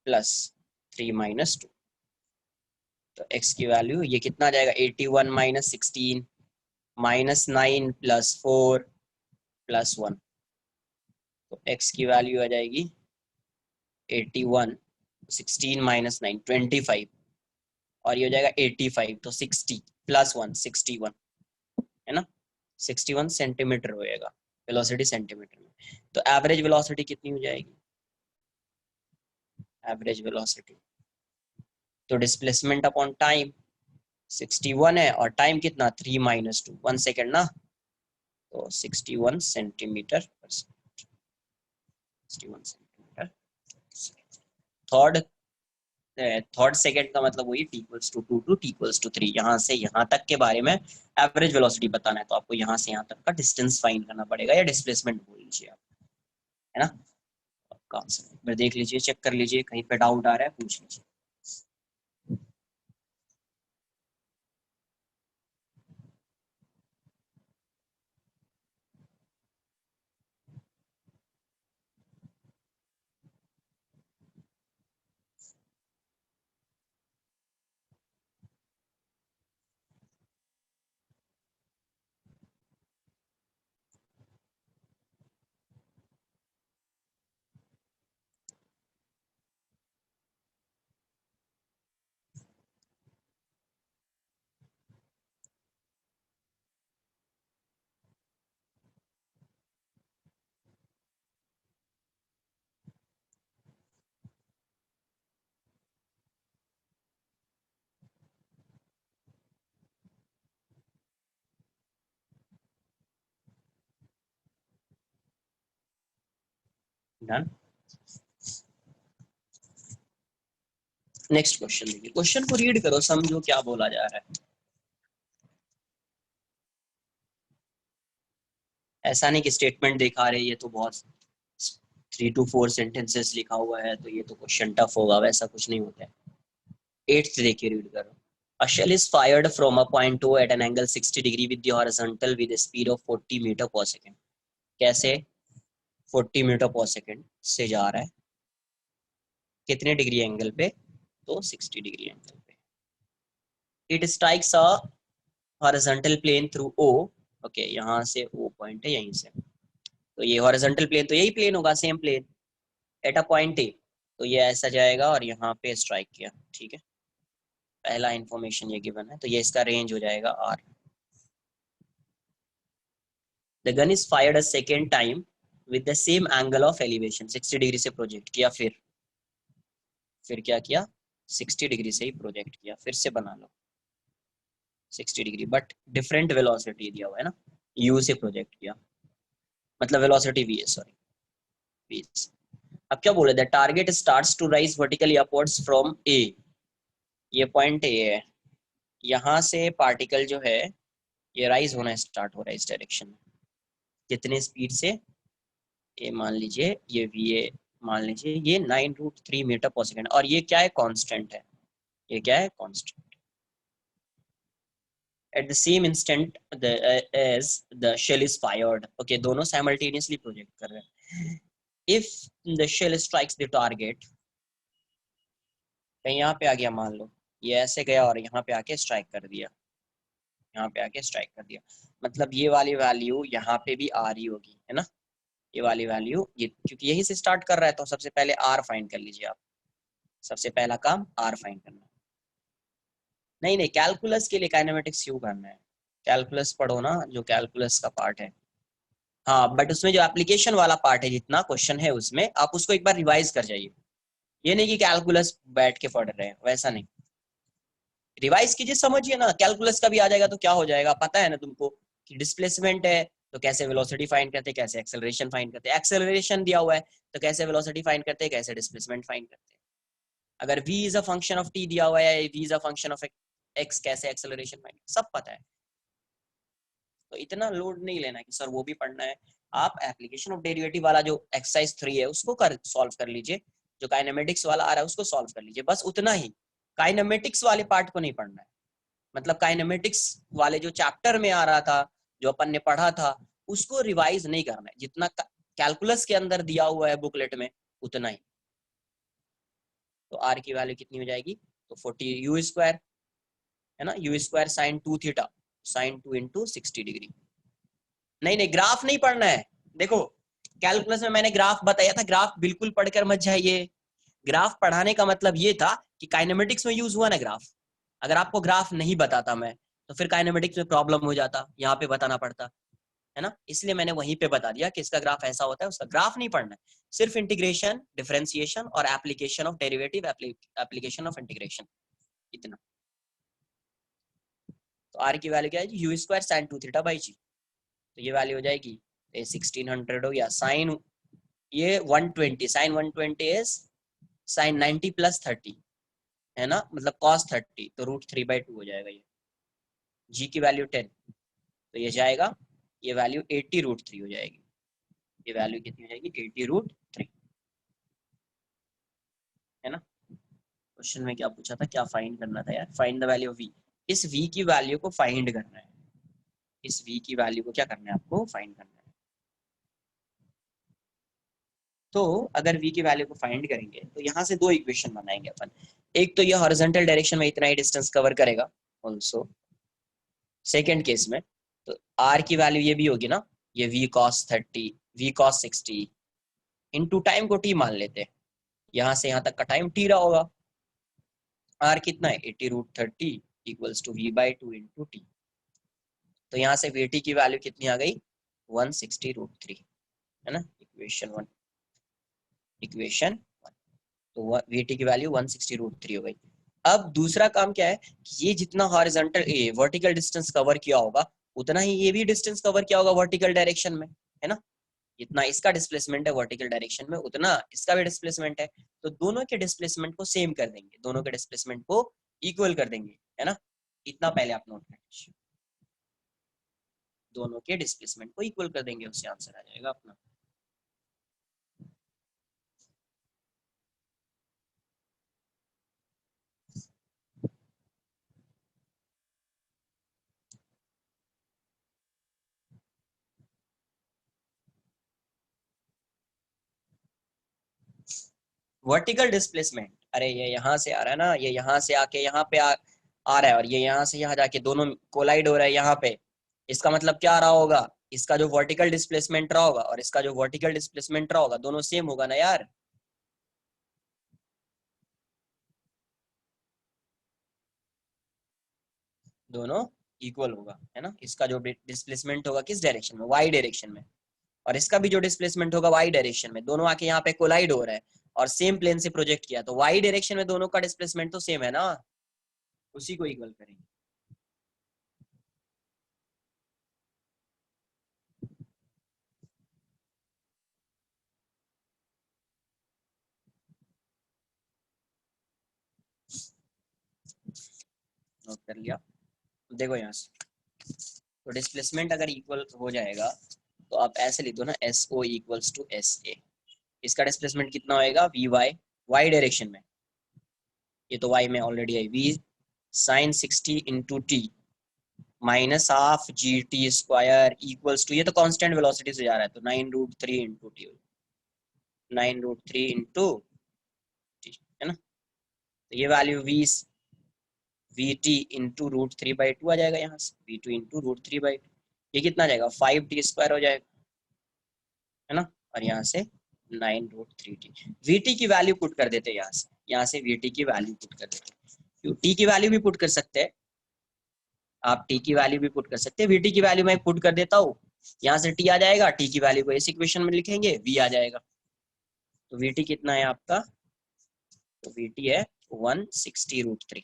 plus 3 minus 2। तो x की वैल्यू ये कितना आ जाएगा? 81 माइनस 16 माइनस 9 प्लस 4 प्लस 1। तो x की वैल्यू आ जाएगी 81, 16 माइनस 9 25, और ये हो जाएगा 85। तो 60 प्लस 1 61, है ना, 61 सेंटीमीटर होएगा वेलोसिटी सेंटीमीटर में। तो एवरेज वेलोसिटी कितनी हो जाएगी? एवरेज वेलोसिटी तो डिस्प्लेसमेंट अपॉन टाइम 61 है, और टाइम कितना? 3 माइनस 2, 1 सेकेंड ना। तो 61 सेंटीमीटर पर second, 61 centimetre. Third third second का मतलब वही t equals to 2 to t equals to 3। यहाँ से यहाँ तक के बारे में एवरेज वेलोसिटी बताना है, तो आपको यहाँ से यहाँ तक का डिस्टेंस फाइंड करना पड़ेगा, या डिस्प्लेसमेंट बोल लीजिए आप, है ना। आपका आंसर एक बार देख लीजिए, चेक कर लीजिए, कहीं पे डाउट आ रहा है पूछ लीजिए। डन। नेक्स्ट क्वेश्चन देखिए, क्वेश्चन को रीड करो, समझो क्या बोला जा रहा है। ऐसा नहीं कि स्टेटमेंट दिखा रहे ये तो बहुत 3 to 4 सेंटेंसेस लिखा हुआ है तो ये तो क्वेश्चन टफ होगा, वैसा कुछ नहीं होता है। 8th देखिए, रीड करो। A shell is fired from a point O at an angle 60 degree with the horizontal with a speed of 40 meter per second। कैसे 40 मीटर पर सेकेंड से जा रहा है, कितने डिग्री एंगल पे? तो 60 डिग्री एंगल पे। It strikes a horizontal plane through O. Okay, यहाँ से ओ पॉइंट है, यहीं से। तो ये हॉरिजॉन्टल प्लेन तो यही प्लेन होगा, same plane, at a point A. तो ये ऐसा जाएगा और यहाँ पे स्ट्राइक किया, ठीक है। पहला इंफॉर्मेशन ये गिवन है, तो ये इसका रेंज हो जाएगा R. The gun is fired a second time with the same angle of elevation, 60 degree से प्रोजेक्ट किया, फिर क्या किया, 60 डिग्री से ही प्रोजेक्ट किया, फिर से बना लो 60 डिग्री, बट डिफरेंट वेलोसिटी दिया हुआ है ना, यू से प्रोजेक्ट किया, मतलब वेलोसिटी वी है, सॉरी वी। अब क्या बोले, the target starts to rise vertically upwards from A, ये पॉइंट ए है, यहाँ से पार्टिकल जो है ये राइज होना स्टार्ट हो रहा है इस डायरेक्शन में, कितने स्पीड से, ये मान लीजिए ये वी ए, मान लीजिए ये 9√3 मीटर पर सेकेंड, और ये क्या है, कांस्टेंट है, ये क्या है, constant. At the same instant as the shell is fired, okay, दोनों साइमल्टेनियसली प्रोजेक्ट कर रहे हैं। If the shell strikes the target, कहीं यहाँ पे आ गया, मान लो ये ऐसे गया और यहाँ पे आके स्ट्राइक कर दिया, यहाँ पे आके स्ट्राइक कर दिया, मतलब ये वाली वैल्यू यहाँ पे भी आ रही होगी, है ना, ये वाली वैल्यू, ये क्योंकि यही से स्टार्ट कर रहा है, तो सबसे पहले आर फाइंड कर लीजिए आप, सबसे पहला काम आर फाइंड करना। नहीं नहीं, कैलकुलस के लिए काइनेमेटिक्स क्यों करना है, कैलकुलस पढ़ो ना, जो कैलकुलस का पार्ट है। हाँ, बट उसमें जो एप्लीकेशन वाला पार्ट है, जितना क्वेश्चन है उसमें, आप उसको एक बार रिवाइज कर जाइए, ये नहीं कि कैलकुलस बैठ के पढ़ रहे हैं, वैसा नहीं, रिवाइज कीजिए, समझिए ना, कैलकुलस का भी आ जाएगा तो क्या हो जाएगा, पता है ना तुमको कि डिस्प्लेसमेंट है तो कैसे वेलोसिटी फाइंड करते हैं, कैसे एक्सेलरेशन फाइंड करते हैं, एक्सेलरेशन दिया हुआ है तो कैसे वेलोसिटी फाइंड करते हैं, कैसे डिस्प्लेसमेंट फाइंड करते हैं, अगर v is a function of t दिया हुआ है, v is a function of x, कैसे एक्सेलरेशन फाइंड, सब पता है। तो इतना लोड नहीं लेना कि सर वो भी पढ़ना है, आप एप्लीकेशन ऑफ डेरिवेटिव वाला जो एक्सरसाइज 3 है उसको सॉल्व कर लीजिए, जो काइनेमेटिक्स वाला आ रहा है उसको सॉल्व कर लीजिए, बस उतना ही, काइनेमेटिक्स वाले पार्ट को नहीं पढ़ना है, मतलब काइनेमेटिक्स वाले जो चैप्टर में आ रहा था, जो अपन ने पढ़ा था, उसको रिवाइज नहीं करना है, जितना कैलकुलस के अंदर दिया हुआ है बुकलेट में उतना ही। तो आर की वैल्यू कितनी हो जाएगी, तो 40 यू स्क्वायर, है ना, U square sine 2 theta, sine 2 into 60 degree. नहीं नहीं, ग्राफ नहीं पढ़ना है, देखो कैलकुलस में मैंने ग्राफ बताया था, ग्राफ बिल्कुल पढ़कर मत जाइए, ग्राफ पढ़ाने का मतलब ये था कि काइनेमेटिक्स में यूज हुआ ना ग्राफ, अगर आपको ग्राफ नहीं बताता मैं, तो फिर काइनेमेटिक्स में प्रॉब्लम हो जाता, यहाँ पे बताना पड़ता, है ना, इसलिए मैंने वहीं पे बता दिया कि इसका ग्राफ ऐसा होता है, उसका ग्राफ नहीं पढ़ना है, सिर्फ इंटीग्रेशन, डिफरेंशिएशन और application of derivative, application of integration, इतना। तो आर की वैल्यू क्या है, u square sine 2 theta by जी, तो ये वैल्यू हो जाएगी 1600 हो गया, साइन ये 120, साइन 120 इज साइन 90 प्लस 30, है ना, मतलब cos 30, तो √3/2 हो जाएगा, ये जी की वैल्यू 10, तो ये जाएगा, ये वैल्यू 80√3 हो जाएगी, ये वैल्यू कितनी हो जाएगी, 80√3, है ना। क्वेश्चन में क्या पूछा था, क्या फाइंड करना था यार, find the value of V, इस वी की वैल्यू को फाइंड करना है, इस वी की वैल्यू को क्या करना है, आपको फाइंड करना है। तो अगर v की वैल्यू को फाइंड करेंगे तो यहाँ से दो इक्वेशन बनाएंगे अपन, एक तो ये हॉरिजॉन्टल डायरेक्शन में इतना ही डिस्टेंस कवर करेगा, ऑल्सो सेकेंड केस में तो r की वैल्यू ये भी होगी ना, ये v cos 30, v cos 60 into time को t मान लेते हैं, यहाँ से यहाँ तक का टाइम t रहा होगा, r कितना है 80√30 equals to v/2 into T, तो यहाँ से vt की वैल्यू कितनी आ गई 160√3, है ना, इक्वेशन 1, तो vt की वैल्यू 160√3 हो गई। अब दूसरा काम क्या है कि ये जितना हॉरिजॉन्टल वर्टिकल डिस्टेंस कवर किया होगा, उतना ही ये भी डिस्टेंस कवर किया होगा वर्टिकल डायरेक्शन में, है ना, जितना इसका डिस्प्लेसमेंट है वर्टिकल डायरेक्शन में, उतना इसका भी डिस्प्लेसमेंट है, तो दोनों के डिस्प्लेसमेंट को सेम कर देंगे, दोनों के डिस्प्लेसमेंट को इक्वल कर देंगे, है ना, इतना पहले आप नोट कर लीजिए, दोनों के डिस्प्लेसमेंट को इक्वल कर देंगे, उससे आंसर आ जाएगा अपना। वर्टिकल डिस्प्लेसमेंट, अरे ये यहाँ से आ रहा है ना, ये यहाँ से आके यहाँ पे आ रहा है, और ये यहाँ से यहाँ जाके दोनों कोलाइड हो रहा है यहाँ पे, इसका मतलब क्या रहा होगा, इसका जो वर्टिकल डिस्प्लेसमेंट रहा होगा और इसका जो वर्टिकल डिस्प्लेसमेंट रहा होगा, दोनों सेम होगा ना यार, दोनों इक्वल होगा, है ना। इसका जो डिस्प्लेसमेंट होगा किस डायरेक्शन में, वाई डायरेक्शन में, और इसका भी जो डिस्प्लेसमेंट होगा वाई डायरेक्शन में, दोनों आके यहाँ पे कोलाइड हो रहा है और सेम प्लेन से प्रोजेक्ट किया, तो वाई डायरेक्शन में दोनों का डिस्प्लेसमेंट तो सेम है ना, उसी को इक्वल करेंगे। नोट कर लिया। देखो यहाँ से तो डिस्प्लेसमेंट अगर इक्वल हो जाएगा तो आप ऐसे लिख दो ना, S O equals to S A. इसका डिस्प्लेसमेंट कितना होएगा, वी वाई, वाई डायरेक्शन में, ये तो वाई में ऑलरेडी है, V sine 60 into T minus half G T square equals to, ये तो कांस्टेंट वेलोसिटी से जा रहा है, तो 9√3 इंटू टी, 9√3 इंटू टी, है ना। तो ये वैल्यू वी टी इंटू √3/2 आ जाएगा यहाँ से, वी टू इंटू √3/2, ये कितना आ जाएगा, 5t² हो जाएगा, है ना। और यहाँ से 9√3t, वी टी की वैल्यू पुट कर देते हैं यहाँ से वी टी की वैल्यू पुट कर देते हैं, टी की वैल्यू भी पुट कर सकते हैं आप, टी की वैल्यू भी पुट कर सकते हैं, वी टी की वैल्यू मैं पुट कर देता हूँ, यहाँ से टी आ जाएगा, टी की वैल्यू को इस इक्वेशन में लिखेंगे, वी आ जाएगा। तो वी टी कितना है आपका, तो वी टी है 160√3/2,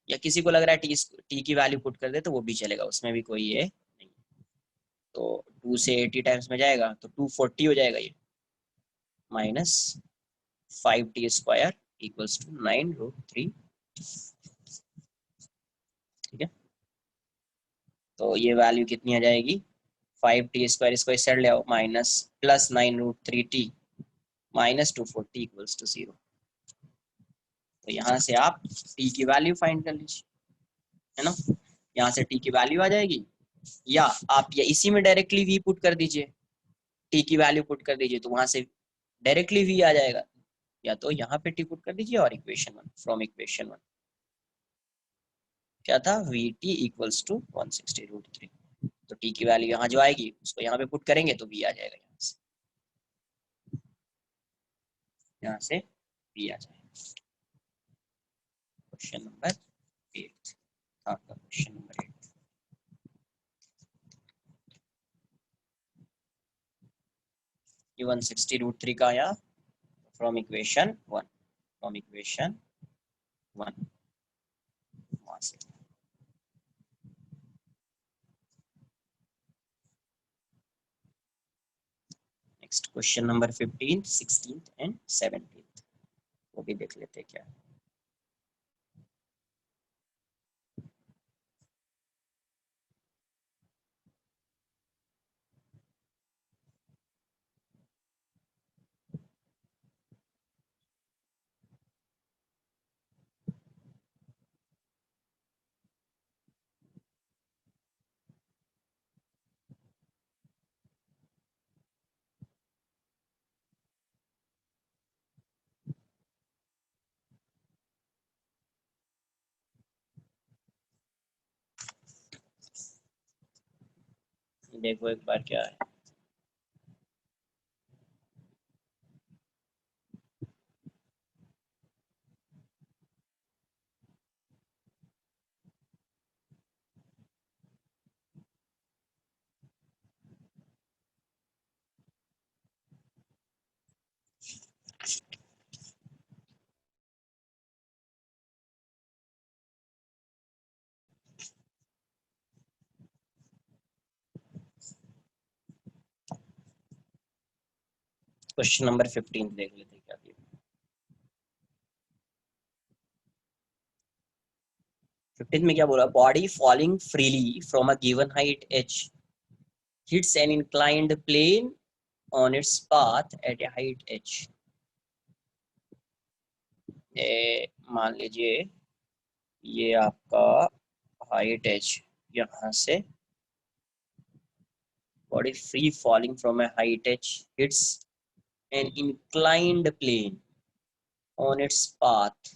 या किसी को लग रहा है टी की वैल्यू पुट कर दे तो वो भी चलेगा, उसमें भी कोई ये नहीं। तो 2 से 80 टाइम्स में जाएगा तो 240 हो जाएगा ये, माइनस 5t² इक्वल्स टू 9√3, ठीक है। तो ये वैल्यू कितनी आ जाएगी, 5t², इसको इस साइड ले आओ, minus plus 9√3t minus 240 equals to 0। तो यहाँ से आप t की वैल्यू फाइंड कर लीजिए, है ना। यहाँ से t की वैल्यू आ जाएगी, या आप ये इसी में डायरेक्टली v पुट कर दीजिए, t की वैल्यू पुट कर दीजिए तो वहां से डायरेक्टली v आ जाएगा, या तो यहाँ पे t पुट कर दीजिए, और इक्वेशन 1, फ्रॉम इक्वेशन 1 क्या था, वी टी इक्वल्स टू 160√3, तो टी की वैल्यू यहाँ जो आएगी उसको यहाँ पे पुट करेंगे तो वी आ जाएगा, यहाँ से वी आ जाएगा। क्वेश्चन नंबर 8, आपका क्वेश्चन नंबर 8, ये 160√3 का आया फ्रॉम इक्वेशन 1, फ्रॉम इक्वेशन 1 वहां से। नेक्स्ट क्वेश्चन नंबर 15, 16 एंड 17, वो भी देख लेते हैं क्या है। देखो एक बार क्या है, क्वेश्चन नंबर 15 देख लेते हैं क्या दिया। 15 में क्या बोला, body falling freely from a given height h hits an inclined plane on its path at a height h। ये मान लीजिए ये आपका हाइट h, यहाँ से body free falling from a height h hits an inclined plane on its path,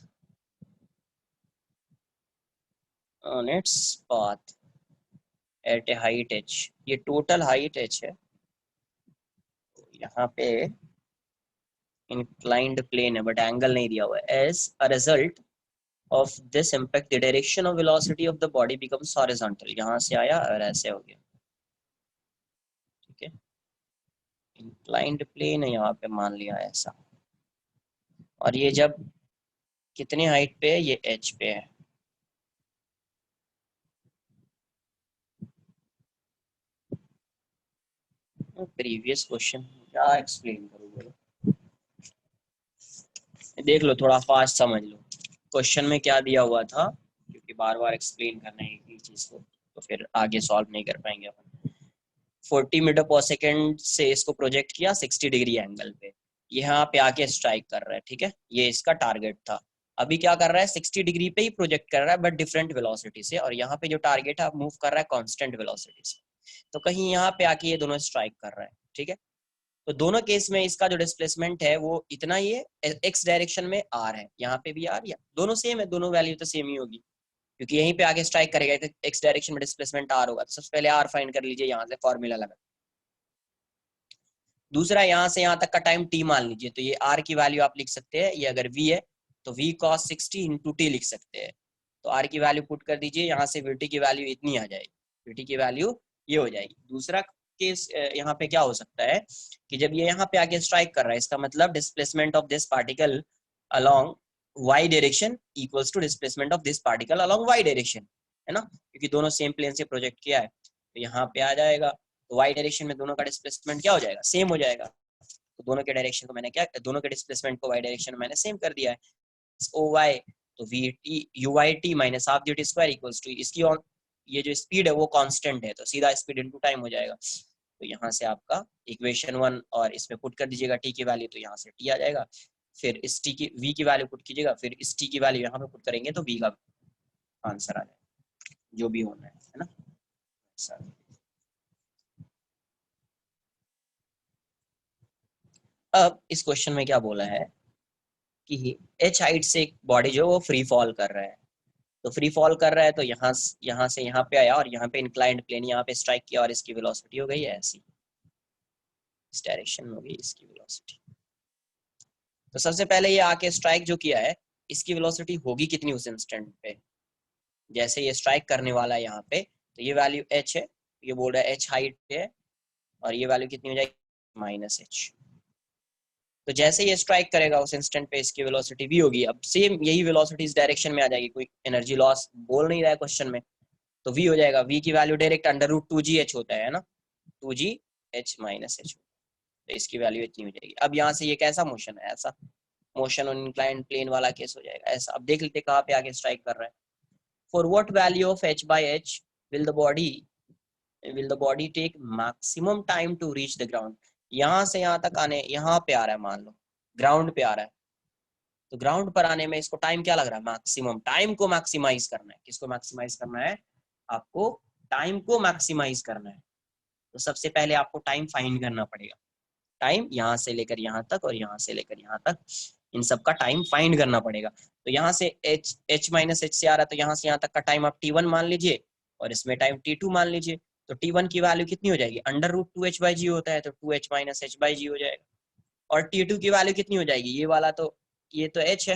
on its path at a height h, ये total height h है, तो यहाँ पे इंक्लाइंड प्लेन है बट एंगल नहीं दिया हुआ है। As a result of this impact the direction of velocity of the body becomes horizontal. यहाँ से आया और ऐसे हो गया, ठीक है। इंक्लाइंड प्लेन है यहाँ पे, मान लिया ऐसा। और ये जब कितने हाइट पे है, ये एच पे है। प्रीवियस क्वेश्चन क्या एक्सप्लेन करूँ बोलो, देख लो थोड़ा फास्ट समझ लो। क्वेश्चन में क्या दिया हुआ था, क्योंकि बार बार एक्सप्लेन करना है एक चीज को तो फिर आगे सॉल्व नहीं कर पाएंगे अपन। 40 मीटर पर सेकेंड से इसको प्रोजेक्ट किया 60 डिग्री एंगल पे, यहाँ पे आके स्ट्राइक कर रहा है, ठीक है। ये इसका टारगेट था। अभी क्या कर रहा है, 60 डिग्री पे ही प्रोजेक्ट कर रहा है बट डिफरेंट वेलोसिटी से, और यहाँ पे जो टारगेट है आप मूव कर रहा है कांस्टेंट वेलोसिटी से। तो कहीं यहाँ पे आके ये दोनों स्ट्राइक कर रहा है, ठीक है। तो दोनों केस में इसका जो डिस्प्लेसमेंट है वो इतना ही है, एक्स डायरेक्शन में आर है, यहाँ पे भी आर, या दोनों सेम है, दोनों वैल्यू तो सेम ही होगी क्योंकि यहीं पे आगे स्ट्राइक करेगा तो एक्स डायरेक्शन में डिस्प्लेसमेंट आर होगा। तो सबसे पहले आर फाइंड कर लीजिए, यहाँ से फॉर्मूला लगा। दूसरा, यहाँ से यहाँ तक का टाइम टी मान लीजिए, तो ये आर की वैल्यू आप लिख सकते हैं, ये अगर वी है तो वी कॉस 60 इंटू टी लिख सकते हैं। तो आर की वैल्यू पुट कर दीजिए, यहाँ से वीटी की वैल्यू इतनी आ जाएगी, वीटी की वैल्यू ये हो जाएगी। दूसरा केस यहाँ पे क्या हो सकता है कि जब ये यहाँ पे आके स्ट्राइक कर रहा है, इसका मतलब displacement of this particle along Y direction equals to displacement of this particle along Y direction, है ना, क्योंकि दोनों सेम प्लेन से प्रोजेक्ट किया है। तो यहाँ पे आ जाएगा, तो वाई डायरेक्शन में दोनों का डिस्प्लेसमेंट क्या हो जाएगा, सेम हो जाएगा। तो दोनों के डायरेक्शन को मैंने क्या, दोनों के डिस्प्लेसमेंट को वाई डायरेक्शन में मैंने सेम कर दिया है। ओ वाई तो V T U Y T minus half D T square equals to, इसकी और ये जो स्पीड है वो कांस्टेंट है तो सीधा स्पीड इनटू टाइम हो जाएगा। तो यहाँ से आपका इक्वेशन 1 और इसमें पुट कर दीजिएगा टी की वैल्यू, तो यहाँ से टी आ जाएगा। फिर इस टी की वी की वैल्यू पुट कीजिएगा, फिर इस टी की वैल्यू यहाँ पे पुट करेंगे तो वी का आंसर आ जाएगा, जो भी होना है ना। अब इस क्वेश्चन में क्या बोला है कि एच हाइट से एक बॉडी जो वो फ्री फॉल कर रहा है, तो फ्री फॉल कर रहा है तो यहाँ से यहाँ पे आया और यहाँ पे इंक्लाइंड प्लेन यहाँ पे स्ट्राइक किया और इसकी वेलोसिटी हो गई है ऐसी, इस डायरेक्शन में हो गई इसकी वेलोसिटी। तो सबसे पहले ये आके स्ट्राइक जो किया है, इसकी वेलोसिटी होगी कितनी उस इंस्टेंट पे, जैसे ये स्ट्राइक करने वाला है यहाँ पे, तो ये वैल्यू एच है, ये बोल रहा है एच हाइट पे है, और ये वैल्यू कितनी हो जाएगी माइनस एच। तो जैसे ये स्ट्राइक करेगा उस इंस्टेंट पे इसकी वेलोसिटी भी होगी, अब सेम यही वेलोसिटी इस डायरेक्शन में आ जाएगी, कोई एनर्जी लॉस बोल नहीं रहा है क्वेश्चन में। तो v हो जाएगा, v की value direct under root 2gh होता है ना, 2gh माइनस h, तो इसकी वैल्यू इतनी हो जाएगी। अब यहाँ से ये कैसा मोशन है, ऐसा मोशन ऑन इंक्लाइंड प्लेन वाला केस हो जाएगा ऐसा। अब देख लेते कहाँ पे आगे स्ट्राइक कर रहा है। For what value of h by h will the body take maximum time to reach the ground। यहाँ से यहाँ तक आने, यहाँ पे आ रहा है, मान लो ग्राउंड पे आ रहा है, तो ग्राउंड पर आने में इसको टाइम क्या लग रहा है, मैक्सिमम। टाइम को मैक्सिमाइज करना है, किसको मैक्सिमाइज करना है, आपको टाइम को मैक्सिमाइज करना है। तो सबसे पहले आपको टाइम फाइंड करना पड़ेगा, टाइम यहाँ से लेकर यहाँ तक और यहाँ से लेकर यहाँ तक, इन सब का टाइम फाइंड करना पड़ेगा। तो यहाँ से h माइनस एच से आ रहा है, तो यहाँ से यहाँ तक का टाइम आप t1 मान लीजिए और इसमें टाइम t2 मान लीजिए। तो t1 की वैल्यू कितनी हो जाएगी, अंडर रूट 2h/g होता है, तो 2h माइनस h/g हो जाएगा। और t2 की वैल्यू कितनी हो जाएगी, ये वाला तो ये तो h है,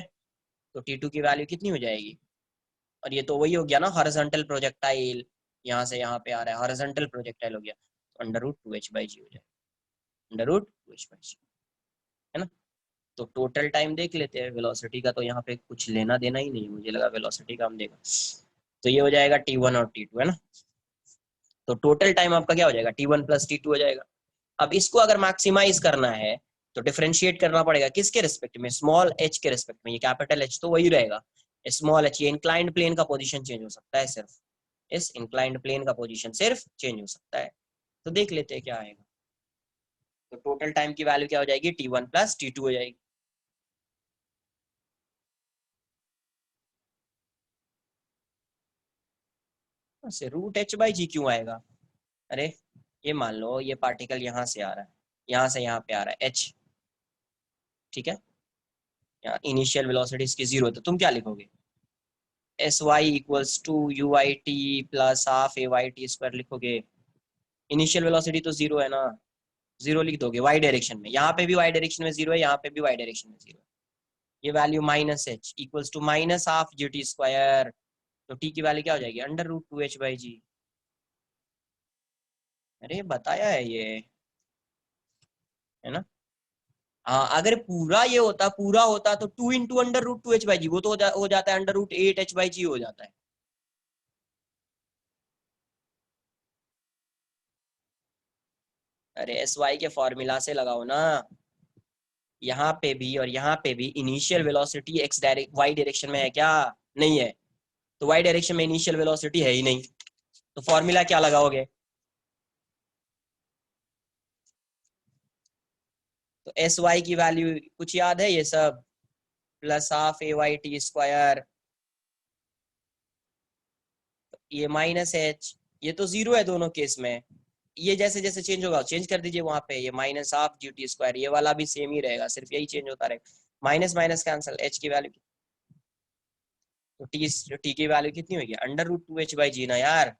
तो t2 की वैल्यू कितनी हो जाएगी, और ये तो वही हो गया ना हॉरिजॉन्टल प्रोजेक्टाइल, यहाँ से यहाँ पे आ रहा है हॉरिजॉन्टल प्रोजेक्टाइल हो गया, तो अंडर रूट 2h/g हो जाएगा, अंडर रूट 2h/g, है ना। तो टोटल टाइम देख लेते हैं, वेलोसिटी का तो यहाँ पे कुछ लेना देना ही नहीं, मुझे लगा वेलोसिटी का हम देगा। तो ये हो जाएगा t1 और t2, है ना। तो टोटल टाइम आपका क्या हो जाएगा, t1 प्लस t2 हो जाएगा। अब इसको अगर मैक्सिमाइज करना है तो डिफरेंशिएट करना पड़ेगा किसके रिस्पेक्ट में, स्मॉल h के रिस्पेक्ट में। ये कैपिटल H तो वही रहेगा, स्मॉल h, ये इंक्लाइंड प्लेन का पोजीशन चेंज हो सकता है सिर्फ, इस इंक्लाइंड प्लेन का पोजीशन सिर्फ चेंज हो सकता है। तो देख लेते हैं क्या आएगा। तो टोटल टाइम की वैल्यू क्या हो जाएगी, t1 प्लस t2 हो जाएगी। रूट h/g क्यों आएगा, अरे ये मान लो ये पार्टिकल यहाँ से आ रहा है, यहाँ से यहाँ पे आ रहा है h, ठीक है। यहाँ इनिशियल वेलोसिटी इसकी 0 है, तो तुम क्या लिखोगे, sy equals to uit plus half ay t square लिखोगे। इनिशियल वेलोसिटी तो 0 है ना, जीरो लिख दोगे वाई डायरेक्शन में, यहाँ पे भी वाई डायरेक्शन में जीरो है, यहाँ पे भी वाई डायरेक्शन में जीरो है। ये value minus h equals to minus half G T square, तो टी की वैल्यू क्या हो जाएगी under root two H by g. अरे बताया है ये, है ना। हाँ अगर पूरा होता तो two into under root two H by g, वो तो हो जाता है under root eight h by g हो जाता है। अरे एस वाई के फॉर्मूला से लगाओ ना, यहाँ पे भी और यहाँ पे भी initial velocity X direct Y direction में है क्या, नहीं है, तो वाई डायरेक्शन में इनिशियल वेलोसिटी है ही नहीं, तो फॉर्मूला क्या लगाओगे। तो एस वाई की वैल्यू कुछ याद है ये सब, प्लस हाफ ए वाई टी स्क्वायर, ये माइनस एच, ये तो जीरो है दोनों केस में, ये जैसे जैसे चेंज होगा चेंज कर दीजिए वहां पे, ये minus half G T square, ये वाला भी सेम ही रहेगा, सिर्फ यही चेंज होता रहेगा, माइनस माइनस कैंसिल, एच की वैल्यू, तो टी की वैल्यू कितनी होगी under root two H by g ना यार,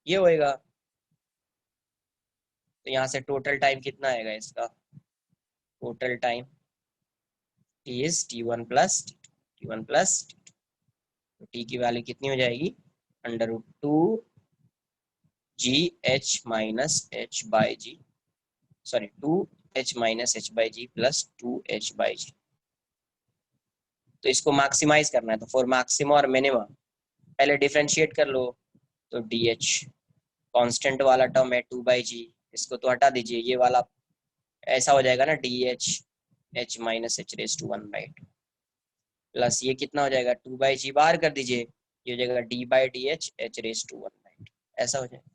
ये होएगा। तो यहाँ से टोटल टाइम कितना आएगा इसका, total time is T one plus T one plus, तो टी की वैल्यू कितनी हो जाएगी under root two G H minus H by G, sorry two H minus H by G plus two H by जी। तो इसको maximise करना है, तो फॉर मैक्सिमम और मिनिमम पहले डिफरेंशिएट कर लो, तो डी एच कॉन्स्टेंट वाला टर्म है टू बाई जी, इसको तो हटा दीजिए, ये वाला ऐसा हो जाएगा ना D H H minus H raise to one by two, plus ये कितना हो जाएगा टू बाई जी बाहर कर दीजिए, ये हो जाएगा D by D H H raise to one by two, ऐसा हो जाएगा।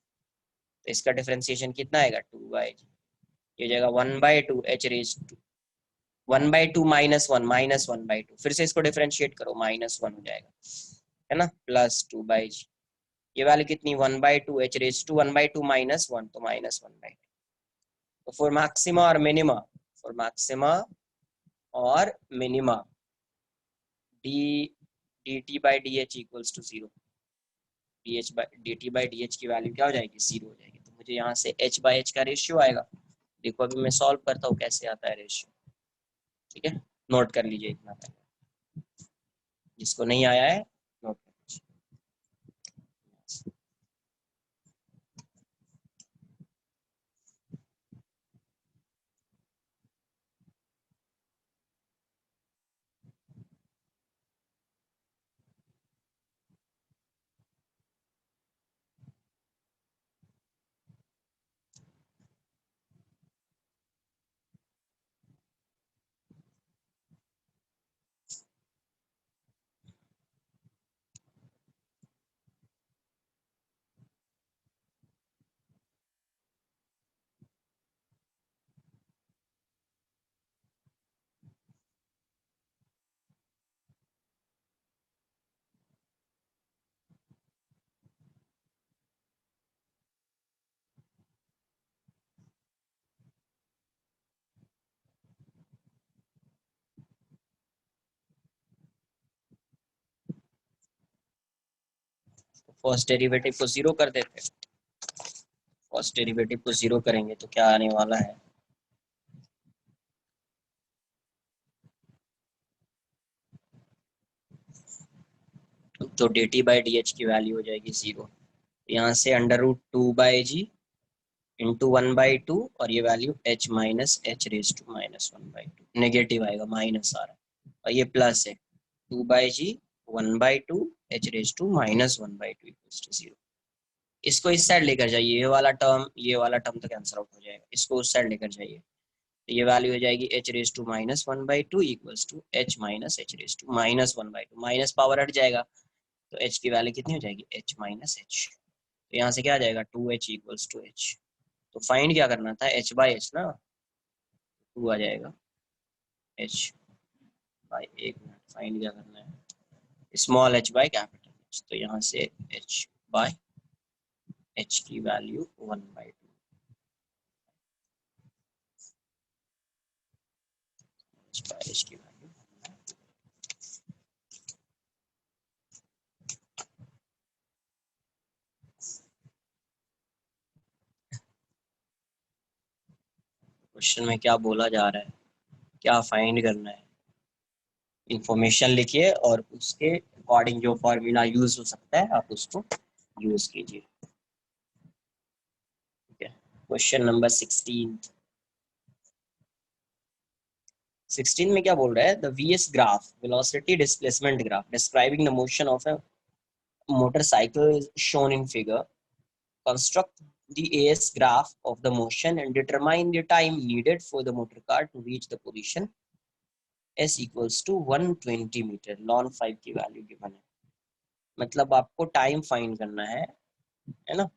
तो इसका डिफरेंशिएशन कितना आएगा टू बाई जी, ये हो जाएगा one by two H raise to one by two minus one by two, फिर से इसको डिफरेंशिएट करो माइनस वन हो जाएगा, है ना, प्लस टू बाई जी, ये वैल्यू कितनी one by two H raise to one by two minus one, तो माइनस वन बाई टू। तो फॉर मैक्सिमा और मिनिमा, फॉर मैक्सिमा और minima D D T by D H equals to zero, D H by D T by D H की value क्या हो जाएगी zero हो जाएगी, तो मुझे यहाँ से एच बाई एच का रेशियो आएगा। देखो अभी मैं सॉल्व करता हूँ कैसे आता है रेशियो, ठीक है, नोट कर लीजिए इतना पहले, जिसको नहीं आया है नोट कर लीजिए। फर्स्ट डेरिवेटिव को जीरो कर देते हैं, फर्स्ट डेरिवेटिव को जीरो करेंगे तो क्या आने वाला है, तो D T by D H की वैल्यू हो जाएगी जीरो, यहाँ से under root two by G into one by two, और ये value H minus H raise to minus one by two, negative आएगा माइनस आ रहा है, और ये प्लस है two by G one by two H raise to minus one by two equals to zero. इसको इस साइड लेकर जाइए, ये वाला टर्म तो कैंसिल आउट हो जाएगा, इसको उस साइड लेकर जाइए, तो ये वैल्यू हो जाएगी H raise to minus one by two equals to H minus H raise to minus one by two, minus power हट जाएगा, तो एच की वैल्यू कितनी हो जाएगी एच माइनस एच, तो यहाँ से क्या आ जाएगा two H equals to H, तो फाइंड क्या करना था एच बाई एच ना, टू आ जाएगा एच बाई, एक मिनट फाइंड क्या करना है small H by capital H, तो यहाँ से एच बाई एच की value one by two, H by H की वैल्यू, क्वेश्चन में क्या बोला जा रहा है, क्या फाइंड करना है, इंफॉर्मेशन लिखिए और उसके अकॉर्डिंग जो फॉर्मूला यूज हो सकता है आप उसको यूज कीजिए। ठीक है, क्वेश्चन नंबर 16 में क्या बोल रहा है, the V S graph, velocity displacement graph describing the motion of a motorcycle is shown in figure. Construct the AS graph of the motion and determine the time needed for the motor car to reach the position S equals to 120 metre, ln 5 की value given है। मतलब आपको time find करना है ना,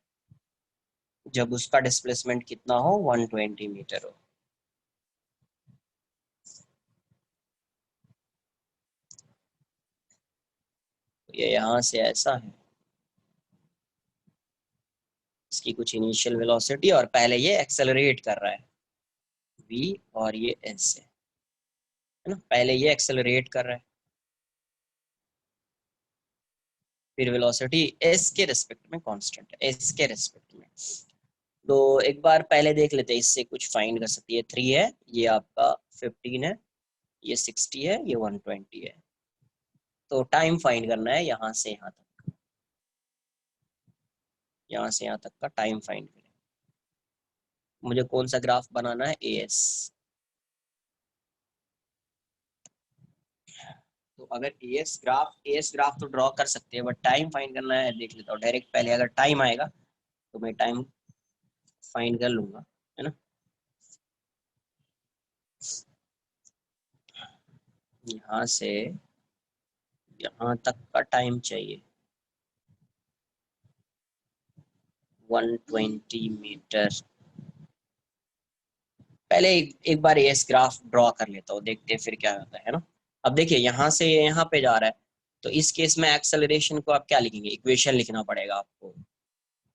जब उसका displacement कितना हो, 120 मीटर हो। तो ये यहाँ से ऐसा है, इसकी कुछ इनिशियल वेलोसिटी और पहले ये एक्सेलरेट कर रहा है v और ये s है ना, पहले ये एक्सेलरेट कर रहा है, फिर वेलोसिटी s के रेस्पेक्ट में कांस्टेंट है, s के रेस्पेक्ट में। तो एक बार पहले देख लेते हैं, इससे कुछ फाइंड कर सकती है। 3 है, ये आपका 15 है, ये 60 है, ये 120 है। तो टाइम फाइंड करना है यहाँ से यहाँ तक, यहाँ से यहाँ तक का टाइम फाइंड करें। मुझे कौन सा ग्राफ बनाना है, एएस। तो अगर एएस ग्राफ तो ड्रॉ कर सकते हैं, बट टाइम फाइंड करना है, देख लेता हूँ डायरेक्ट। पहले अगर टाइम आएगा तो मैं टाइम फाइंड कर लूंगा, है ना। यहाँ से यहाँ तक का टाइम चाहिए 120 मीटर। पहले एक बार एस ग्राफ ड्रॉ कर लेता हूँ, देखते हैं फिर क्या होता है ना। अब देखिए यहाँ से यहाँ पे जा रहा है, तो इस केस में एक्सेलरेशन को आप क्या लिखेंगे, इक्वेशन लिखना पड़ेगा आपको।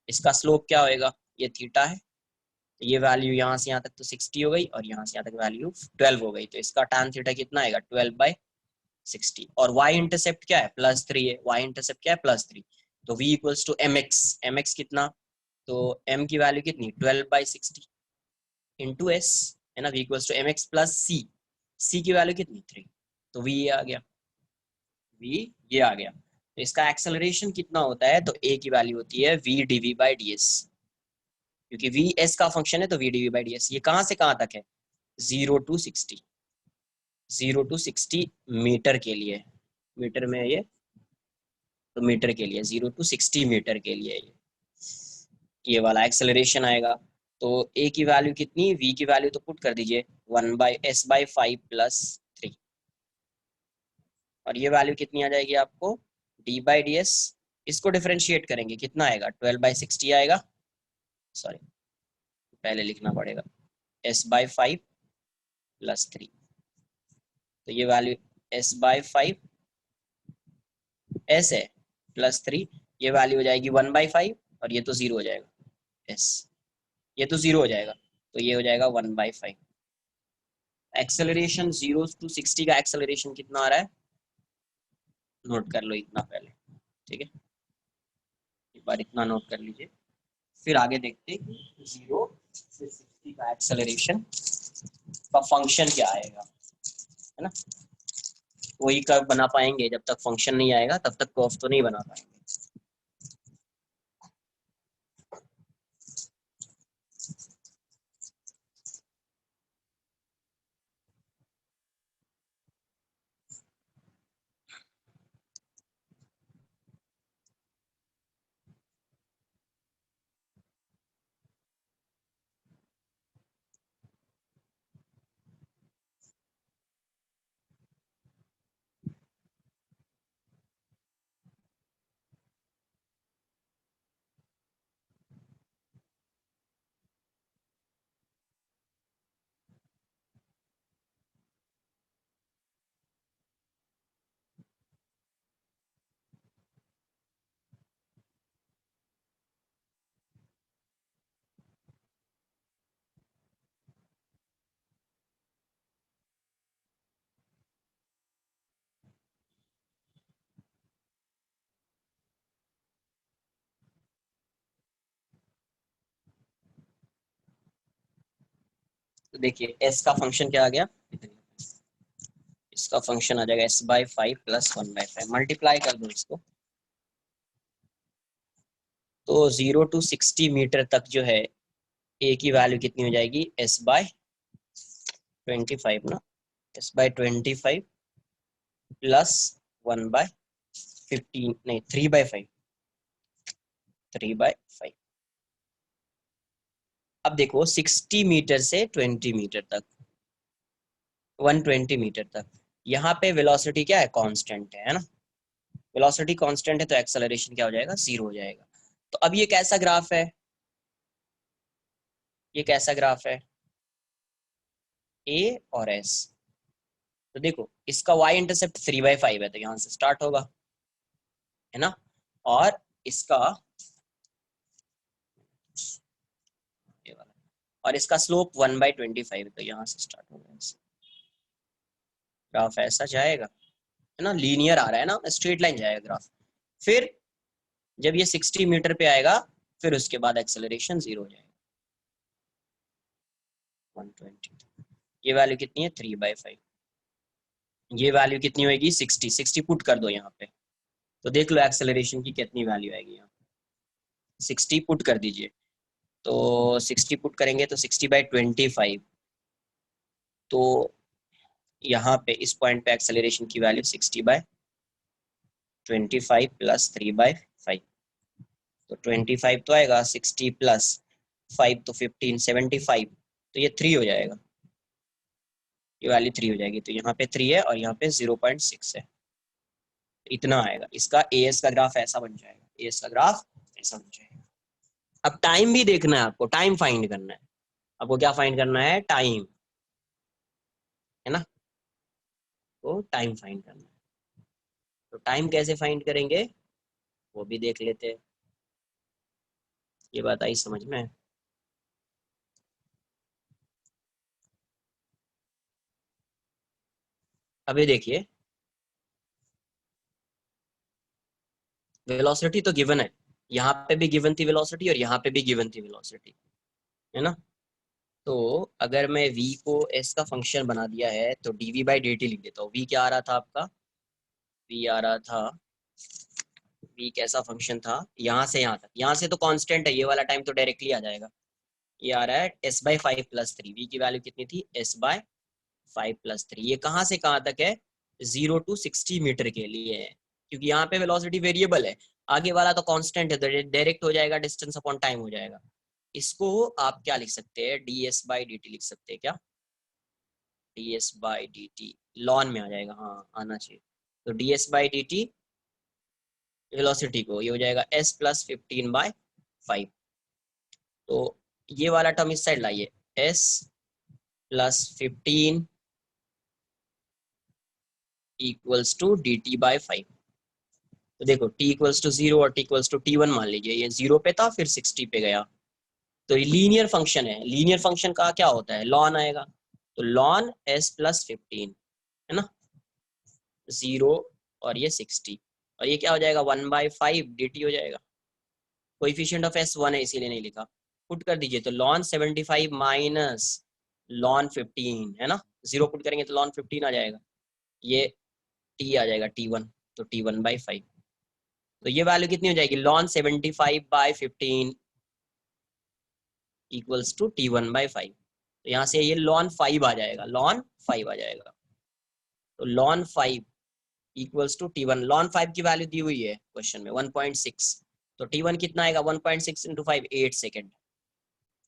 इसका स्लोप क्या होएगा, ये थीटा है, तो ये वैल्यू यहाँ से यहाँ तक तो 60 हो गई, और यहाँ से यहाँ तक वैल्यू 12 हो गई। तो इसका tan थीटा कितना आएगा, 12/60। और वाई इंटरसेप्ट क्या है, +3 है, वाई इंटरसेप्ट क्या है, +3। तो v equals to M X कितना, तो m की वैल्यू कितनी, 12/60 इंटू एस, है ना। v equals to M X plus C की वैल्यू कितनी, 3। तो v ये आ गया, v ये आ गया। तो इसका एक्सेलरेशन कितना होता है, तो a की वैल्यू होती है v dv/ds, क्योंकि v s का फंक्शन है, तो v dv/ds। ये कहाँ से कहाँ तक है, 0 to 60, 0 to 60 मीटर के लिए, मीटर में ये, तो मीटर के लिए 0 to 60 मीटर के लिए ये वाला एक्सेलरेशन आएगा। तो a की वैल्यू कितनी, v की वैल्यू तो पुट कर दीजिए 1/s/5 + 3, और ये वैल्यू कितनी आ जाएगी आपको, d/ds। इसको डिफरेंशिएट करेंगे, कितना आएगा, 12/60 आएगा, सॉरी पहले लिखना पड़ेगा s/5 + 3। तो ये वैल्यू s/5 s है, +3, ये वैल्यू हो जाएगी 1/5, और ये तो 0 हो जाएगा, s ये तो 0 हो जाएगा, तो ये हो जाएगा 1/5। एक्सेलरेशन 0 to 60 का एक्सेलरेशन कितना आ रहा है, नोट कर लो इतना पहले, ठीक है, एक बार इतना नोट कर लीजिए, फिर आगे देखते हैं कि 0 से 60 का एक्सेलरेशन का फंक्शन क्या आएगा, है ना। वही कर्व बना पाएंगे, जब तक फंक्शन नहीं आएगा तब तक कर्व तो नहीं बना पाएंगे। तो देखिए एस का फंक्शन क्या आ गया, इसका फंक्शन आ जाएगा s/5 + 1/5, मल्टीप्लाई कर दो इसको। तो 0 to 60 मीटर तक जो है ए की वैल्यू कितनी हो जाएगी, s/25 ना, s/25 प्लस 1/15 नहीं 3/5, 3/5। अब देखो 60 मीटर से 20 मीटर तक, 120 मीटर तक, यहाँ पे वेलोसिटी क्या है, कांस्टेंट है ना। वेलोसिटी कांस्टेंट है तो एक्सेलरेशन क्या हो जाएगा, 0 हो जाएगा। तो अब ये कैसा ग्राफ है, ये कैसा ग्राफ है, ए और एस। तो देखो इसका y इंटरसेप्ट 3/5 है, तो यहाँ से स्टार्ट होगा, है ना। और इसका ये वाला, और इसका स्लोप 1/25 है, तो यहाँ से स्टार्ट होगा, ग्राफ ऐसा जाएगा, है ना। लीनियर आ रहा है ना, स्ट्रेट लाइन जाएगा ग्राफ। फिर जब ये 60 मीटर पे आएगा, फिर उसके बाद एक्सेलरेशन 0 हो जाएगा, 120। ये वैल्यू कितनी है, 3/5। ये वैल्यू कितनी होगी, 60, 60 पुट कर दो यहाँ पे, तो देख लो एक्सेलरेशन की कितनी वैल्यू आएगी यहाँ, 60 पुट कर दीजिए। तो 60 पुट करेंगे तो 60/25, तो यहाँ पे इस पॉइंट पे एक्सेलरेशन की वैल्यू 60/25 प्लस 3/5। तो 25 तो आएगा, 60 प्लस 5 तो 15, 75, तो ये 3 हो जाएगा, ये वैल्यू 3 हो जाएगी। तो यहाँ पे 3 है और यहाँ पे 0.6 है, इतना आएगा। इसका एएस का ग्राफ ऐसा बन जाएगा, एएस का ग्राफ ऐसा बन जाएगा। अब टाइम भी देखना है आपको, टाइम फाइंड करना है आपको, क्या फाइंड करना है, टाइम, है ना। तो टाइम फाइंड करना है, तो टाइम कैसे फाइंड करेंगे वो भी देख लेते हैं। ये बात आई समझ में। अभी देखिए वेलोसिटी तो गिवन है, यहाँ पे भी गिवन थी वेलोसिटी और यहाँ पे भी गिवन थी वेलोसिटी, है ना। तो अगर मैं v को s का फंक्शन बना दिया है तो dv/dt लिख देता हूँ। v क्या आ रहा था आपका, v आ रहा था, v कैसा फंक्शन था, यहाँ से यहाँ तक, यहाँ से तो कांस्टेंट है, ये वाला टाइम तो डायरेक्टली आ जाएगा। ये आ रहा है s/5 + 3, v की वैल्यू कितनी थी, s/5 + 3। ये कहाँ से कहाँ तक है, 0 to 60 मीटर के लिए है, क्योंकि यहाँ पे वेलोसिटी वेरिएबल है, आगे वाला तो कांस्टेंट है, तो डायरेक्ट हो जाएगा, डिस्टेंस अपॉन टाइम हो जाएगा। इसको आप क्या लिख सकते हैं, ds/dt लिख सकते हैं क्या, ds/dt लॉन में आ जाएगा, हाँ आना चाहिए। तो ds/dt वेलोसिटी को, ये हो जाएगा s + 15/5। तो ये वाला टर्म इस साइड लाइए, s + 15 = dt/5। तो देखो t = 0 और t = t1 मान लीजिए, ये 0 पे था फिर 60 पे गया, तो ये लीनियर फंक्शन है। लीनियर फंक्शन का क्या होता है, लॉन आएगा, तो लॉन s + 15, है ना, 0 और ये 60, और ये क्या हो जाएगा, 1/5 dt हो जाएगा। कोएफिशिएंट ऑफ s 1 है इसीलिए नहीं लिखा, पुट कर दीजिए, तो ln 75 माइनस ln 15, है ना, 0 पुट करेंगे तो ln 15 आ जाएगा, ये t आ जाएगा t1, तो t1/5। तो ये वैल्यू कितनी हो जाएगी, ln 75/15 = t1/5। तो यहाँ से ये ln 5 आ जाएगा, ln 5 आ जाएगा, तो ln 5 = t1। ln 5 की वैल्यू दी हुई है क्वेश्चन में 1.6, तो t1 कितना आएगा, 1.6 × 5, 8 सेकेंड।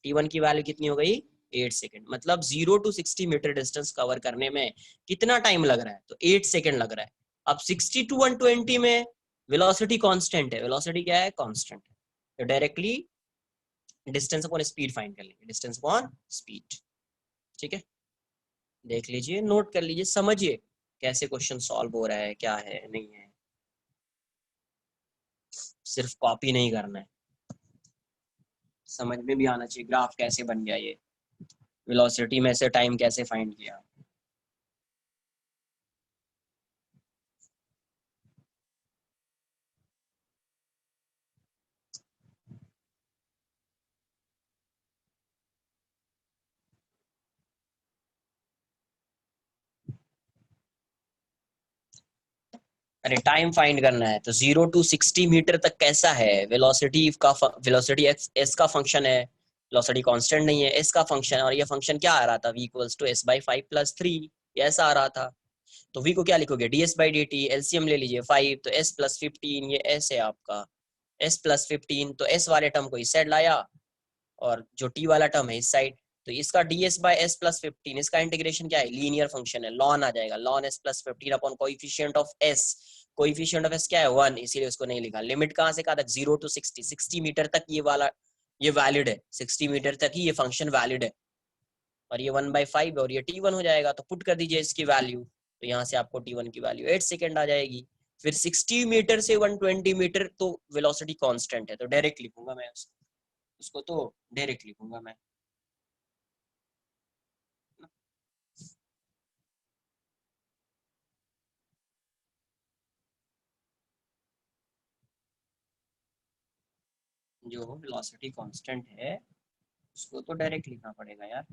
t1 की वैल्यू कितनी हो गई, 8 सेकेंड। मतलब 0 to 60 मीटर डिस्टेंस कवर करने में कितना टाइम लग रहा है, तो 8 सेकेंड लग रहा है। अब 60 to 120 में वेलोसिटी कांस्टेंट है, वेलोसिटी क्या है, कांस्टेंट है, तो directly distance upon speed find कर लेंगे, डिस्टेंस अपॉन स्पीड। ठीक है, देख लीजिए, नोट कर लीजिए, समझिए कैसे क्वेश्चन सॉल्व हो रहा है, क्या है नहीं है, सिर्फ कॉपी नहीं करना है, समझ में भी आना चाहिए ग्राफ कैसे बन गया, ये वेलोसिटी में से टाइम कैसे फाइंड किया। अरे टाइम फाइंड करना है तो 0 to 60 मीटर तक कैसा है, वेलोसिटी का वेलोसिटी एस का फंक्शन है, वेलोसिटी कांस्टेंट नहीं है, एस का फंक्शन, और ये फंक्शन क्या आ रहा था, v equals to S by 5+3, ऐसा आ रहा था। तो v को क्या लिखोगे, ds/dt, एलसीएम ले लीजिए 5, तो s+15, ये s है आपका, s+15, तो s वाले टर्म को इस साइड लाया और जो t वाला टर्म है इस साइड, तो इसका ds/s+15, इसका इंटीग्रेशन क्या है, लीनियर फंक्शन है, लॉन आ जाएगा, lawn s+15 upon coefficient of s, coefficient of s क्या है 1, इसीलिए उसको नहीं लिखा। लिमिट कहां से कहा तक, 0 to 60, 60 मीटर तक ये वाला ये वैलिड है, 60 मीटर तक ही ये फंक्शन वैलिड है, और ये 1/5 और ये t1 हो जाएगा, तो पुट कर दीजिए इसकी वैल्यू, तो यहाँ से आपको t1 की वैल्यू 8 सेकेंड आ जाएगी। फिर 60 मीटर से 120 मीटर तो वेलोसिटी कांस्टेंट है, तो डायरेक्ट लिखूंगा मैं उसको तो डायरेक्ट लिखूंगा मैं। जो वेलोसिटी कांस्टेंट है उसको तो डायरेक्ट लिखना पड़ेगा यार।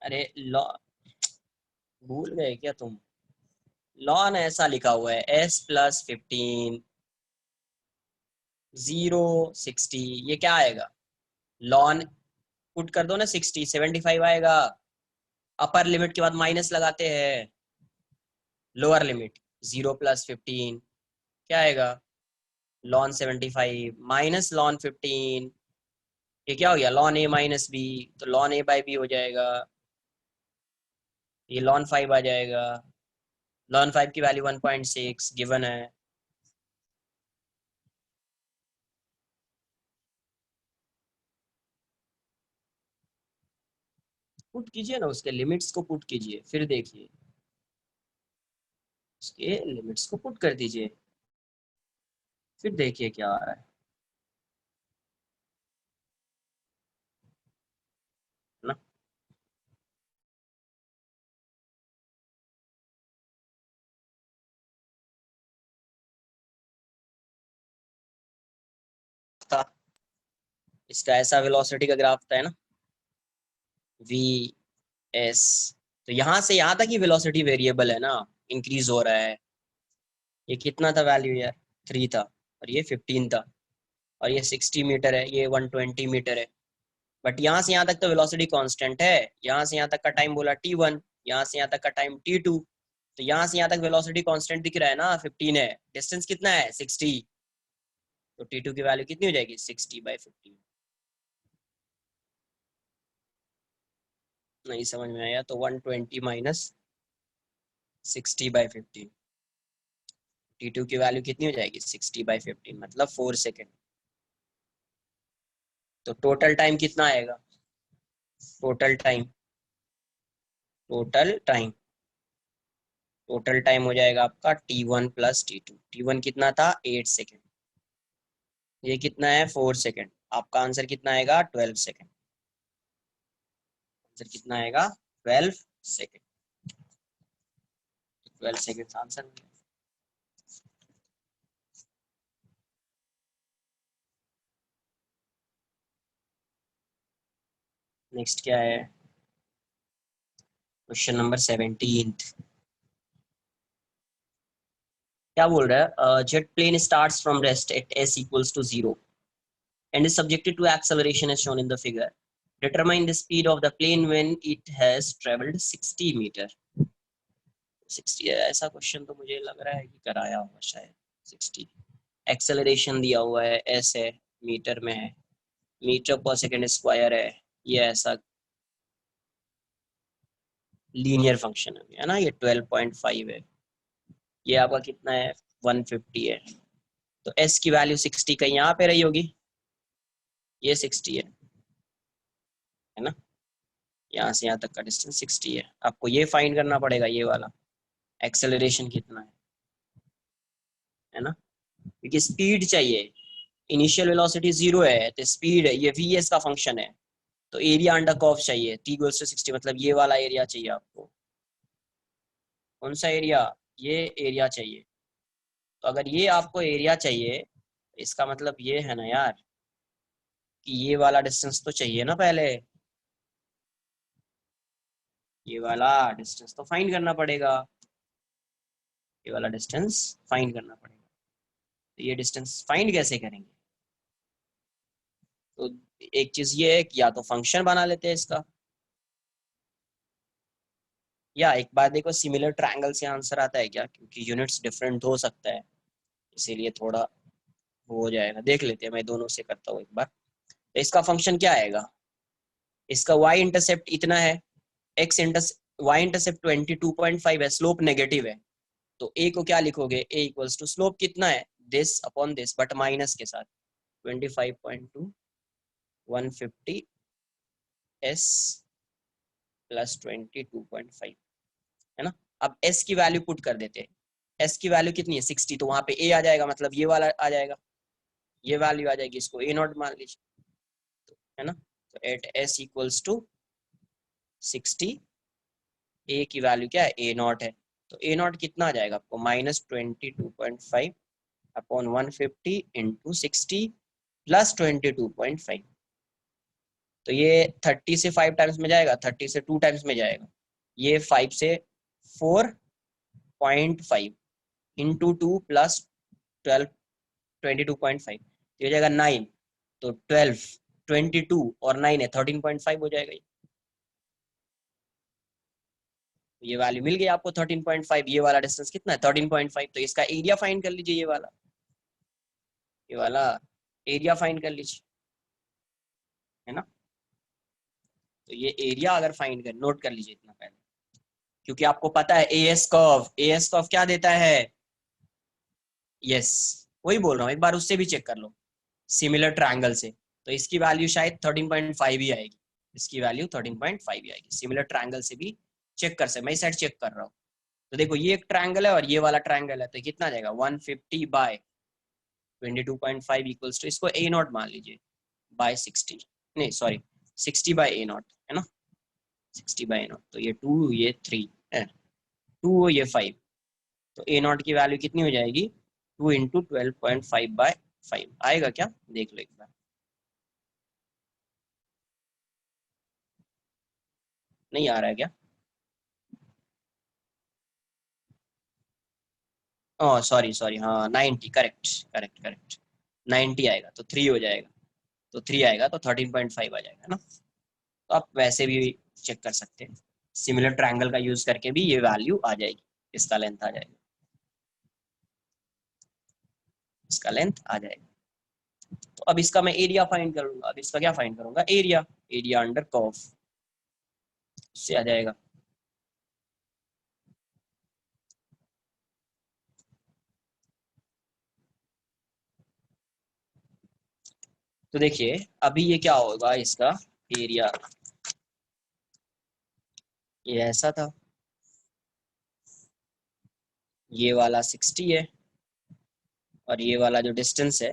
अरे लॉ भूल गए क्या तुम, लॉन ऐसा लिखा हुआ है s+15 0 60, ये क्या आएगा, लॉन पुट कर दो ना, 60 75 आएगा, अपर लिमिट के बाद माइनस लगाते हैं, लोअर लिमिट 0+15 क्या आएगा, लॉन 75 माइनस लॉन 15, ये क्या हो गया, लॉन a-b, तो लॉन a/b हो जाएगा, ये लॉन 5 आ जाएगा, लॉन 5 की वैल्यू 1.6 गिवन है। पुट कीजिए ना, उसके लिमिट्स को पुट कीजिए, फिर देखिए उसके लिमिट्स को पुट कर दीजिए, फिर देखिए क्या आ रहा है ना। था इसका ऐसा वेलोसिटी का ग्राफ था, है ना, वी एस, तो यहाँ से यहाँ तक ही वेलोसिटी वेरिएबल है ना, इंक्रीज हो रहा है, ये कितना था वैल्यू यार, 3 था, और ये 15 था, और ये 60 मीटर है, ये 120 मीटर है, बट यहाँ से यहाँ तक तो वेलोसिटी कांस्टेंट है, यहाँ से यहाँ तक का टाइम बोला t1, यहाँ से यहाँ तक का टाइम t2, तो यहाँ से यहाँ तक वेलोसिटी कांस्टेंट दिख रहा है ना, 15 है, डिस्टेंस कितना है 60, तो t2 की वैल्यू कितनी हो जाएगी 60/15। नहीं समझ में आया तो 120 माइनस 60/15, t2 की वैल्यू कितनी हो जाएगी 60/15, मतलब 4 सेकेंड, तो टोटल टाइम कितना आएगा, total time total time total time हो जाएगा आपका t1 प्लस t2, t1 कितना था 8 सेकेंड, ये कितना है 4 सेकेंड, आपका आंसर कितना आएगा 12 सेकेंड, आंसर कितना आएगा 12 सेकेंड, 12 सेकेंड आंसर। नेक्स्ट क्या है, क्वेश्चन नंबर 17, क्या बोल रहा है, jet plane starts from rest at s equals to 0 and is subjected to acceleration as shown in the figure, determine the speed of the plane when it has travelled 60 metre. 60 ऐसा question तो मुझे लग रहा है कि कराया होगा शायद। 60 एक्सेलरेशन दिया हुआ है, एस है, मीटर में है, मीटर पर सेकेंड स्क्वायर है, ये ऐसा लीनियर फंक्शन है ना, ये 12.5 है, ये आपका कितना है 150 है। तो s की वैल्यू 60 कहीं यहाँ पे रही होगी, ये 60 है ना, यहाँ से यहाँ तक का डिस्टेंस 60 है। आपको ये फाइंड करना पड़ेगा, ये वाला एक्सेलरेशन कितना है ना, क्योंकि स्पीड चाहिए। इनिशियल वेलोसिटी 0 है तो स्पीड ये vs का फंक्शन है, तो एरिया अंडर कर्व चाहिए t गोल्स टू 60, मतलब ये वाला एरिया चाहिए आपको। कौन सा एरिया? ये एरिया चाहिए। तो अगर ये आपको एरिया चाहिए, इसका मतलब ये है ना यार कि ये वाला डिस्टेंस तो चाहिए ना पहले, ये वाला डिस्टेंस तो फाइंड करना पड़ेगा, ये वाला डिस्टेंस फाइंड करना पड़ेगा। तो ये डिस्टेंस फाइंड कैसे करेंगे? तो एक चीज ये है कि या तो फंक्शन बना लेते हैं इसका, या एक बार देखो सिमिलर ट्रायंगल से आंसर आता है क्या, क्योंकि यूनिट्स डिफरेंट हो सकता है, इसीलिए थोड़ा हो जाएगा। देख लेते हैं, मैं दोनों से करता हूँ एक बार। तो इसका फंक्शन क्या आएगा? इसका y इंटरसेप्ट इतना है, x इंटरसेप्ट y इंटरसेप्ट 22.5 है, स्लोप नेगेटिव है, तो a को क्या लिखोगे? a इक्वल्स टू स्लोप कितना है, this upon this, but minus के साथ 25.2 150 s प्लस 22.5 है ना। अब s की वैल्यू पुट कर देते हैं, s की वैल्यू कितनी है 60, तो वहां पे a आ जाएगा, मतलब ये वाला आ जाएगा, ये वैल्यू आ जाएगी, इसको a नॉट मान लीजिए, है ना। तो at s equals to 60, a की वैल्यू क्या है, a नॉट है, तो a नॉट कितना आ जाएगा आपको -22.5 अपॉन 150 इंटू 60 प्लस 22.5। तो ये 30 से 5 टाइम्स में जाएगा, 30 से 2 टाइम्स में जाएगा, ये 5 से 4.5 इंटू 2 प्लस 12 22.5, ये हो जाएगा 9, तो 12 22 और 9 है 13.5 हो जाएगा। ये वैल्यू मिल गई आपको 13.5, ये वाला डिस्टेंस कितना है 13.5, तो इसका एरिया फाइंड कर लीजिए, ये वाला एरिया फाइंड कर लीजिए, है ना। तो ये एरिया अगर फाइंड कर, नोट कर लीजिए इतना पहले, क्योंकि आपको पता है एएस कर्व क्या देता है, यस वही बोल रहा हूँ, एक बार उससे भी चेक कर लो सिमिलर ट्रायंगल से, तो इसकी वैल्यू शायद 13.5 ही आएगी, इसकी वैल्यू 13.5 ही आएगी, सिमिलर ट्रायंगल से भी चेक कर सकते, मैं इस साइड चेक कर रहा हूँ। तो देखो ये एक ट्रायंगल है और ये वाला ट्रायंगल है, तो कितना आ जाएगा 150 बाय 22.5 इक्वल्स टू, इसको ए नॉट मान लीजिए बाय 60, नहीं सॉरी 60 बाय ए नॉट, है ना, 60 बाय ए नॉट, तो ये 2 ये 3 है, 2 ये 5, तो ए नॉट की वैल्यू कितनी हो जाएगी 2 इंटू 12.5 बाय 5 आएगा क्या, देख लो एक बार। नहीं आ रहा है क्या? ओह सॉरी सॉरी, हाँ 90, करेक्ट करेक्ट करेक्ट, 90 आएगा तो 3 हो जाएगा, तो 3 आएगा तो 13.5 आ जाएगा ना। तो आप वैसे भी चेक कर सकते हैं, सिमिलर ट्रायंगल का यूज करके भी ये वैल्यू आ जाएगी, इसका लेंथ आ जाएगा, इसका लेंथ आ जाएगा। तो अब इसका मैं एरिया फाइंड करूंगा, अब इसका क्या फाइंड करूंगा, एरिया, एरिया अंडर कर्व, उससे आ जाएगा। तो देखिए अभी ये क्या होगा, इसका एरिया ये ऐसा था, ये वाला 60 है, और ये वाला जो डिस्टेंस है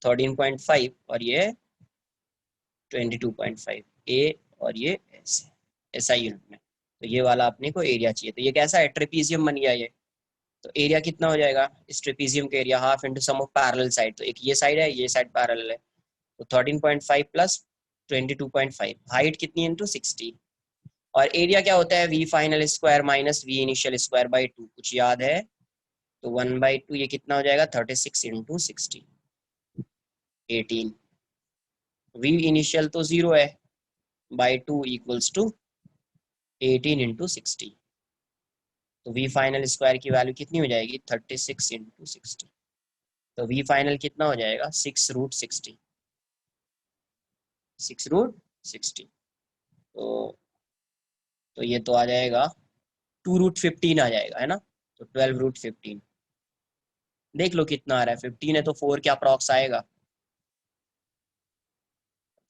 13.5, और ये 22.5, ए और ये ऐसे ऐसा यूनिट में, तो ये वाला अपने को एरिया चाहिए। तो ये कैसा है, ट्रेपीजियम बन गया ये, तो एरिया कितना हो जाएगा इस ट्रेपीजियम का area, half into sum of parallel side, तो एक ये साइड है, ये साइड पैरेलल है, तो 13.5 प्लस 22.5, हाइट कितनी इंटू 60, और एरिया क्या होता है V final square minus V initial square by 2, कुछ याद है, तो 1/2, ये कितना हो जाएगा 36 इंटू 60, 18, v इनिशियल तो 0 है, बाई 2 इक्वल्स टू 18 इंटू 60, तो v फाइनल स्क्वायर की वैल्यू कितनी हो जाएगी 36 इंटू 60, तो v फाइनल कितना हो जाएगा 6√60, 6√60, तो ये तो आ जाएगा 2√15 आ जाएगा, है ना, तो 12√15, देख लो कितना आ रहा है, 15 है तो 4 क्या अप्रॉक्स आएगा,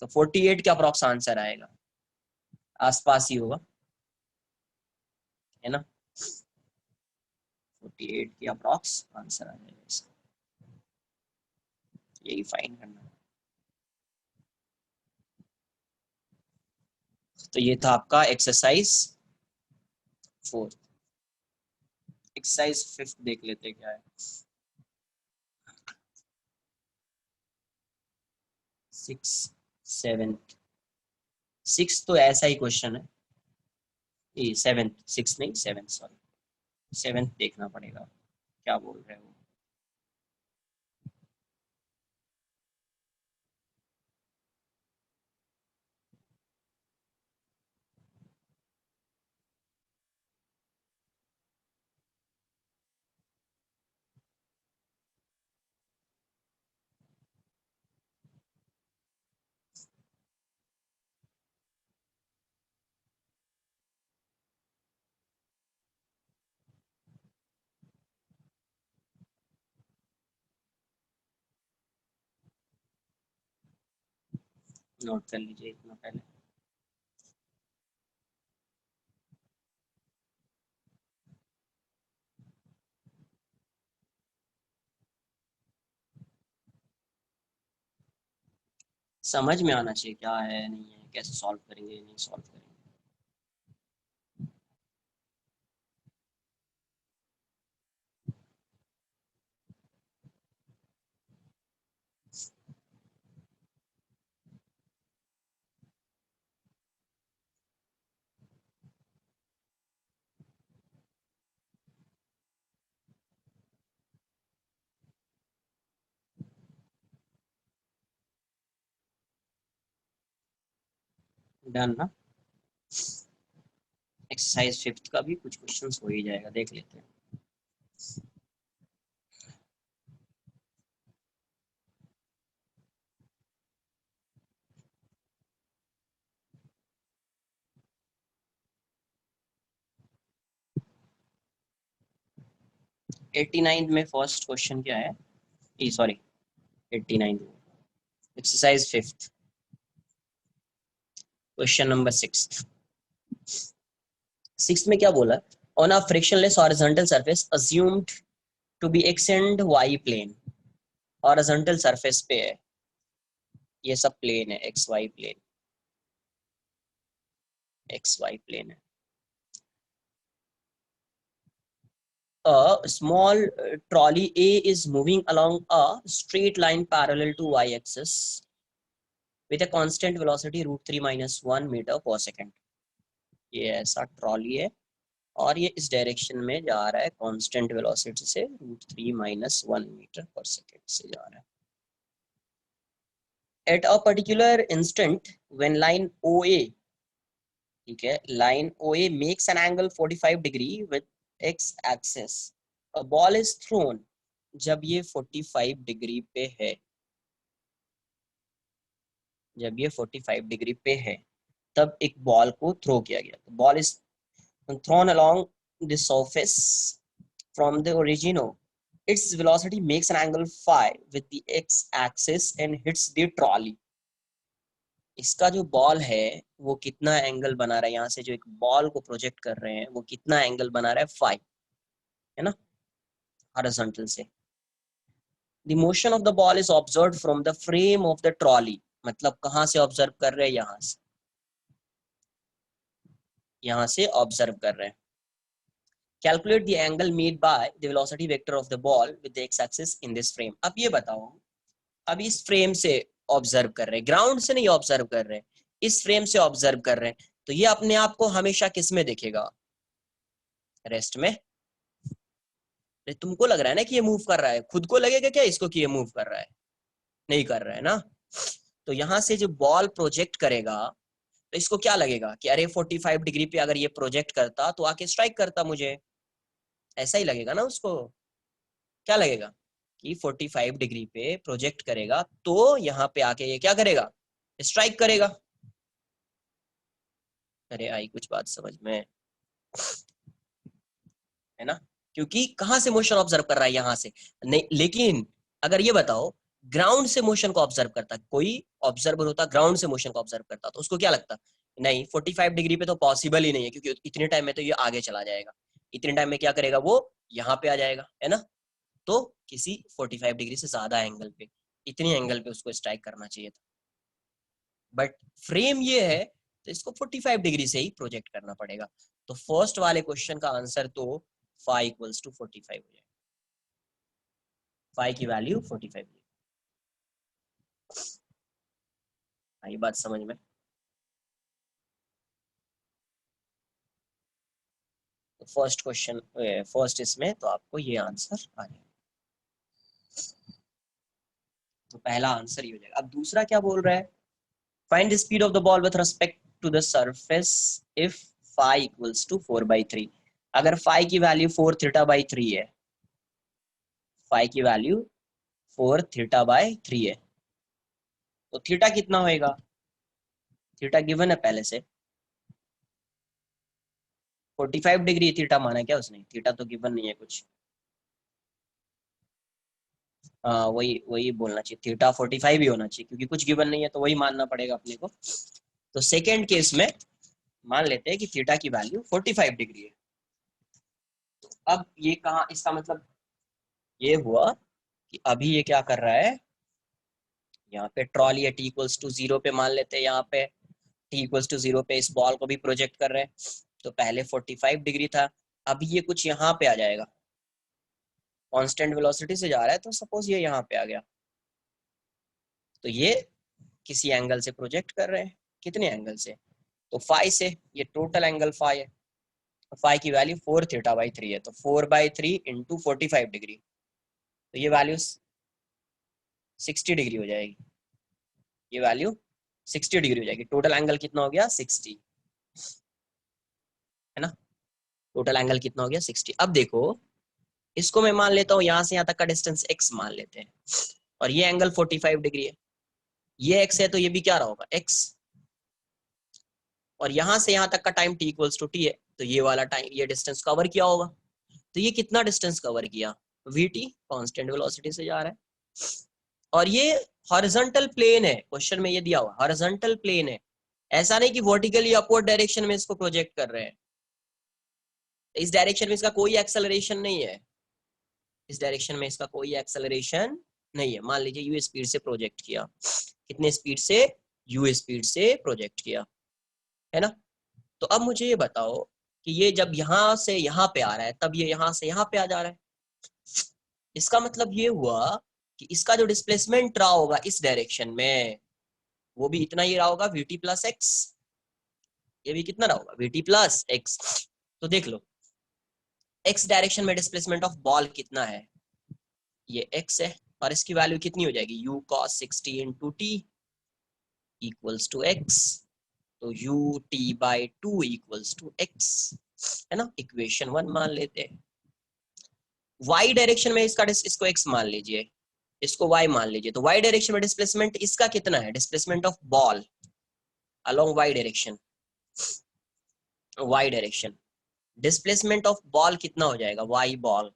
तो 48 क्या अप्रॉक्स आंसर आएगा, आसपास ही होगा, है ना, 48 की अप्रॉक्स आंसर आ जाएगा इसका, यही फाइंड करना है। तो ये था आपका एक्सरसाइज 4। एक्सरसाइज 5 देख लेते हैं क्या है। 6 7 6 तो ऐसा ही क्वेश्चन है, ये 7 6 नहीं 7 सॉरी 7 देखना पड़ेगा क्या बोल रहे हो। नोट कर लीजिए इतना पहले। समझ में आना चाहिए क्या है नहीं है, कैसे सॉल्व करेंगे नहीं सॉल्व करेंगे। डन ना, एक्सरसाइज 5 का भी कुछ क्वेश्चंस हो ही जाएगा, देख लेते हैं। एट्टी नाइन्थ में फर्स्ट क्वेश्चन क्या है, सॉरी 89 एक्सरसाइज 5 क्वेश्चन नंबर 6। 6 में क्या बोला, on a frictionless horizontal surface assumed to be X and Y plane, horizontal surface पे है, ये सब प्लेन है, X Y plane, X Y plane है। A small trolley A is moving along a straight line parallel to y axis with a constant velocity √3 minus 1 meter per second। ये ऐसा trolley है और ये इस डायरेक्शन में जा रहा है कांस्टेंट वेलोसिटी से √3 माइनस 1 मीटर पर सेकेंड से जा रहा है। At a particular instant when line OA, ठीक है, line OA makes an angle 45 degree with x axis, a ball is throne, जब ये 45 डिग्री पे है, जब ये 45 डिग्री पे है तब एक बॉल को थ्रो किया गया, तो ball is thrown along the surface from the origin, its velocity makes an angle phi with the x axis and hits the trolley। इसका जो बॉल है वो कितना एंगल बना रहा है, यहाँ से जो एक बॉल को प्रोजेक्ट कर रहे हैं वो कितना एंगल बना रहा है, फाई, है ना, हॉरिजॉन्टल से। The motion of the ball is observed from the frame of the trolley, मतलब कहाँ से ऑब्जर्व कर रहे हैं, यहाँ से, यहाँ से ऑब्जर्व कर रहे हैं। Calculate the angle made by the velocity vector of the ball with the x axis in this frame. अब ये बताओ, अब इस फ्रेम से ऑब्जर्व कर रहे हैं, ग्राउंड से नहीं ऑब्जर्व कर रहे हैं, इस फ्रेम से ऑब्जर्व कर रहे हैं, तो ये अपने आप को हमेशा किस में दिखेगा, रेस्ट में। तुमको लग रहा है ना कि ये मूव कर रहा है, खुद को लगेगा क्या इसको कि ये मूव कर रहा है, नहीं कर रहा है ना, तो यहाँ से जो बॉल प्रोजेक्ट करेगा तो इसको क्या लगेगा कि अरे 45 डिग्री पे अगर ये प्रोजेक्ट करता तो आके स्ट्राइक करता मुझे, ऐसा ही लगेगा ना उसको। क्या लगेगा कि 45 डिग्री पे प्रोजेक्ट करेगा तो यहाँ पे आके ये क्या करेगा, स्ट्राइक करेगा। अरे आई कुछ बात समझ में, है ना, क्योंकि कहां से मोशन ऑब्जर्व कर रहा है, यहाँ से नहीं। लेकिन अगर ये बताओ ग्राउंड से मोशन को ऑब्जर्व करता, कोई ऑब्जर्वर होता ग्राउंड से मोशन को ऑब्जर्व करता, तो उसको क्या लगता, नहीं 45 डिग्री पे तो पॉसिबल ही नहीं है, क्योंकि इतने टाइम में तो ये आगे चला जाएगा, इतने टाइम में क्या करेगा वो यहाँ पे आ जाएगा, है ना। तो किसी 45 डिग्री से ज्यादा एंगल पे, इतनी एंगल पे उसको स्ट्राइक करना चाहिए था, बट फ्रेम ये है तो इसको 45 डिग्री से ही प्रोजेक्ट करना पड़ेगा। तो फर्स्ट वाले क्वेश्चन का आंसर तो फाई इक्वल्स टू 45 हो जाएगा, फाई की वैल्यू 45। आई बात समझ में। तो फर्स्ट क्वेश्चन, फर्स्ट इसमें तो आपको ये आंसर आ जाएगा, तो पहला आंसर ये हो जाएगा। अब दूसरा क्या बोल रहा है, find the speed of the ball with respect to the surface if phi equals to 4/3। अगर फाई की वैल्यू 4 थीटा/3 है, फाई की वैल्यू 4 थीटा/3 है, तो थीटा कितना होएगा, थीटा गिवन है पहले से, 45 डिग्री थीटा माना क्या उसने, थीटा तो गिवन नहीं है कुछ। हाँ वही वही बोलना चाहिए, थीटा 45 ही होना चाहिए, क्योंकि कुछ गिवन नहीं है तो वही मानना पड़ेगा अपने को। तो सेकेंड केस में मान लेते हैं कि थीटा की वैल्यू 45 डिग्री है। तो अब ये कहाँ, इसका मतलब ये हुआ कि अभी ये क्या कर रहा है, यहाँ पे ट्रॉली है टी इक्वल्स टू 0 पे, मान लेते हैं यहाँ पे टी इक्वल्स टू 0 पे इस बॉल को भी प्रोजेक्ट कर रहे हैं। तो पहले 45 डिग्री था, अब ये कुछ यहाँ पे आ जाएगा, कांस्टेंट वेलोसिटी से जा रहा है, तो सपोज ये यहाँ पे आ गया, तो ये किसी एंगल से प्रोजेक्ट कर रहे हैं, कितने एंगल से, तो फाई से, ये टोटल एंगल फाई है, फाई की वैल्यू 4 थीटा/3 है, तो 4/3 इंटू 45 डिग्री, तो ये वैल्यू 60 डिग्री हो जाएगी, ये वैल्यू 60 डिग्री हो जाएगी, टोटल एंगल कितना हो गया 60, है ना, टोटल एंगल कितना हो गया 60। अब देखो इसको मैं मान लेता हूँ यहाँ से यहाँ तक का डिस्टेंस x मान लेते हैं, और ये एंगल 45 डिग्री है, ये x है तो ये भी क्या रहा होगा x, और यहाँ से यहाँ तक का time t equals to t है, तो ये वाला टाइम, ये डिस्टेंस कवर किया होगा, तो ये कितना डिस्टेंस कवर किया, vt कांस्टेंट वेलोसिटी से जा रहा है, और ये हॉरिजॉन्टल प्लेन है, क्वेश्चन में ये दिया हुआ हॉरिजॉन्टल प्लेन है, ऐसा नहीं कि वर्टिकली अपवर्ड डायरेक्शन में इसको प्रोजेक्ट कर रहे हैं, इस डायरेक्शन में इसका कोई एक्सेलरेशन नहीं है, इस डायरेक्शन में इसका कोई एक्सेलरेशन नहीं है। मान लीजिए यू स्पीड से प्रोजेक्ट किया, कितने स्पीड से, यू स्पीड से प्रोजेक्ट किया, है ना। तो अब मुझे ये बताओ कि ये जब यहाँ से यहाँ पे आ रहा है तब ये यहाँ से यहाँ पे आ जा रहा है, इसका मतलब ये हुआ कि इसका जो डिस्प्लेसमेंट रहा होगा इस डायरेक्शन में वो भी इतना ही रहा होगा, vt प्लस एक्स, ये भी कितना रहा होगा, vt प्लस एक्स। तो देख लो x डायरेक्शन में डिस्प्लेसमेंट ऑफ बॉल कितना है, ये x है, और इसकी वैल्यू कितनी हो जाएगी, u cos 60 into T equals to x, तो ut/2 इक्वल्स टू x, है ना, इक्वेशन 1 मान लेते हैं। y डायरेक्शन में इसका इसको x मान लीजिए, इसको y मान लीजिए, तो y डायरेक्शन में डिस्प्लेसमेंट इसका कितना है, displacement of ball along y direction, y direction displacement of ball कितना हो जाएगा, y बॉल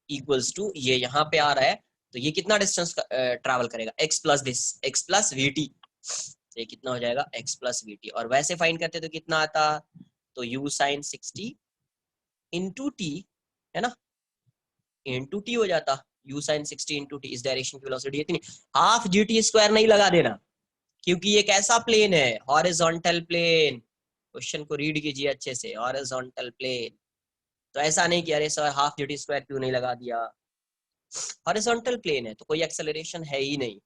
इक्वल्स टू, ये यहाँ पे आ रहा है तो ये कितना डिस्टेंस ट्रैवल करेगा, x plus this, x plus vt, ये कितना हो जाएगा x प्लस vt, और वैसे फाइंड करते तो कितना आता, तो u sin 60 इंटू टी, है ना, इंटू टी हो जाता, u sin 60 इंटू टी, इस डायरेक्शन की वेलोसिटी इतनी, हाफ gt स्क्वायर नहीं लगा देना, क्योंकि ये कैसा प्लेन है, हॉरिजॉन्टल प्लेन, क्वेश्चन को रीड कीजिए अच्छे से, हॉरिजॉन्टल प्लेन, तो ऐसा नहीं कि अरे सर हाफ gt स्क्वायर क्यों नहीं लगा दिया, हॉरिजॉन्टल प्लेन है तो कोई एक्सेलरेशन है ही नहीं,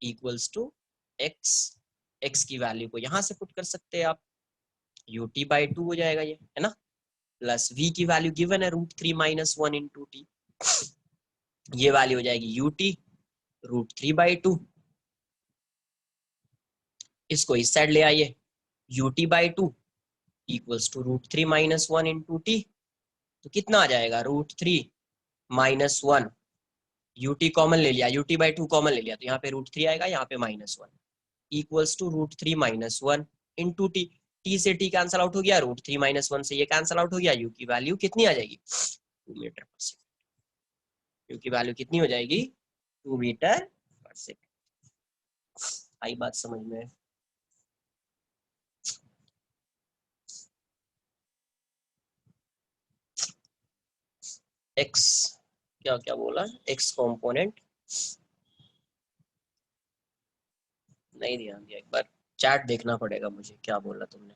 इक्वल्स टू x, x की वैल्यू को यहां से पुट कर सकते हैं आप, ut/2 हो जाएगा ये, है ना, प्लस v की वैल्यू गिवन है √3 - 1 इंटू टी, ये वैल्यू हो जाएगी ut √3/2, इसको इस साइड ले आइए, ut/2 equals to √3 - 1 into T. तो कितना आ जाएगा, √3 - 1, ut कॉमन ले लिया, ut/2 कॉमन ले लिया, तो यहाँ पे √3 आएगा, यहाँ पे -1 equals to √3 - 1 into T. T से टी कैंसल आउट हो गया, √3 - 1 से ये कैंसल आउट हो गया, यू की वैल्यू कितनी आ जाएगी, 2 मीटर पर सेकेंड। यू की वैल्यू कितनी हो जाएगी, 2 मीटर पर सेकेंड। आई बात समझ में? एक्स क्या क्या बोला, एक्स कंपोनेंट नहीं ध्यान दिया, एक बार चैट देखना पड़ेगा मुझे, क्या बोला तुमने।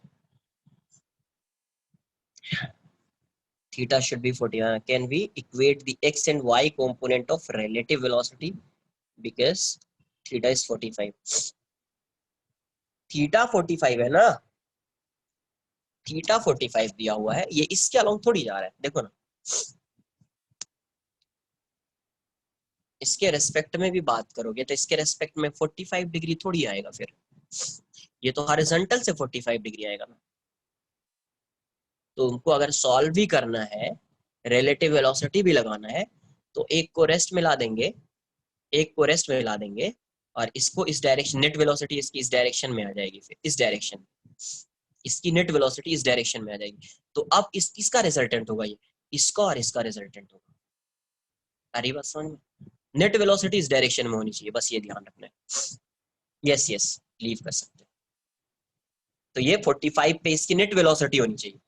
Theta should be 40. Can we equate the x and y component of relative velocity because theta is 45? Theta 45 है ना, थीटा 45 दिया हुआ है, ये इसके अलोंग थोड़ी जा रहा है, देखो ना, इसके रेस्पेक्ट में भी बात करोगे तो इसके रेस्पेक्ट में 45 डिग्री थोड़ी आएगा, फिर ये तो हॉरिजॉन्टल से 45 डिग्री आएगा ना। तो उनको अगर सॉल्व भी करना है, रिलेटिव वेलोसिटी भी लगाना है, तो एक को रेस्ट में ला देंगे, एक को रेस्ट में ला देंगे, और इसको इस डायरेक्शन, नेट वेलोसिटी इसकी इस डायरेक्शन में आ जाएगी, फिर इस डायरेक्शन, इसकी नेट वेलोसिटी इस डायरेक्शन में आ जाएगी। तो अब इसका रिजल्टेंट होगा ये, इसका और इसका रिजल्टेंट होगा। अरे बस समझ में, नेट वेलोसिटी इस डायरेक्शन में होनी चाहिए, बस ये ध्यान रखना है। यस यस, लीव कर सकते हैं। तो ये 45 पे इसकी नेट वेलोसिटी होनी चाहिए,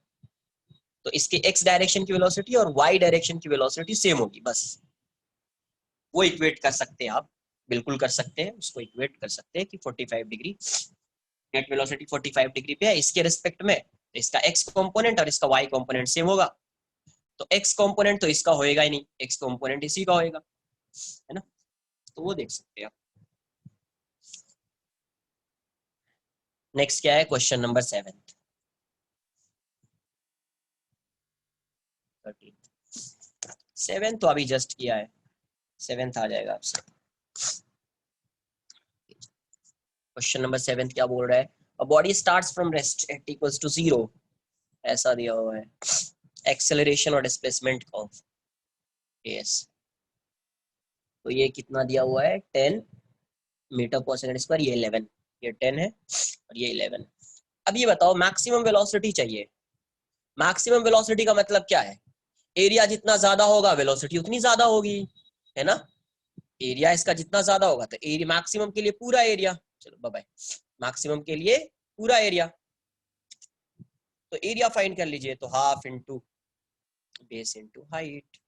तो इसके एक्स डायरेक्शन की वेलोसिटी और वाई डायरेक्शन की वेलोसिटी सेम होगी, बस वो इक्वेट कर सकते हैं आप, बिल्कुल कर सकते हैं, उसको इक्वेट कर सकते हैं कि 45 डिग्री नेट वेलोसिटी 45 डिग्री पे है इसके रिस्पेक्ट में, तो इसका एक्स कंपोनेंट और इसका वाई कंपोनेंट सेम होगा। तो एक्स कंपोनेंट तो इसका होएगा ही नहीं, एक्स कंपोनेंट इसी का होएगा, है ना, तो वो देख सकते हैं आप। नेक्स्ट क्या है, क्वेश्चन नंबर 7, 7 तो अभी जस्ट किया है, 7th आ जाएगा आपसे। क्वेश्चन नंबर 7 क्या बोल रहा है, a body starts from rest at equals to 0, ऐसा दिया हुआ है, एक्सेलरेशन और डिस्प्लेसमेंट ऑफ एस, तो ये कितना दिया हुआ है, 10 मीटर पर सेकंड स्क्वायर, ये 11, ये 10 है और ये 11। अब ये बताओ मैक्सिमम वेलोसिटी चाहिए, मैक्सिमम वेलोसिटी का मतलब क्या है, एरिया जितना ज्यादा होगा वेलोसिटी उतनी ज्यादा होगी, है ना, एरिया इसका जितना ज्यादा होगा तो एरिया मैक्सिमम के लिए पूरा एरिया, चलो बाय बाय, मैक्सिमम के लिए पूरा एरिया, तो एरिया फाइंड कर लीजिए, तो half into base into height,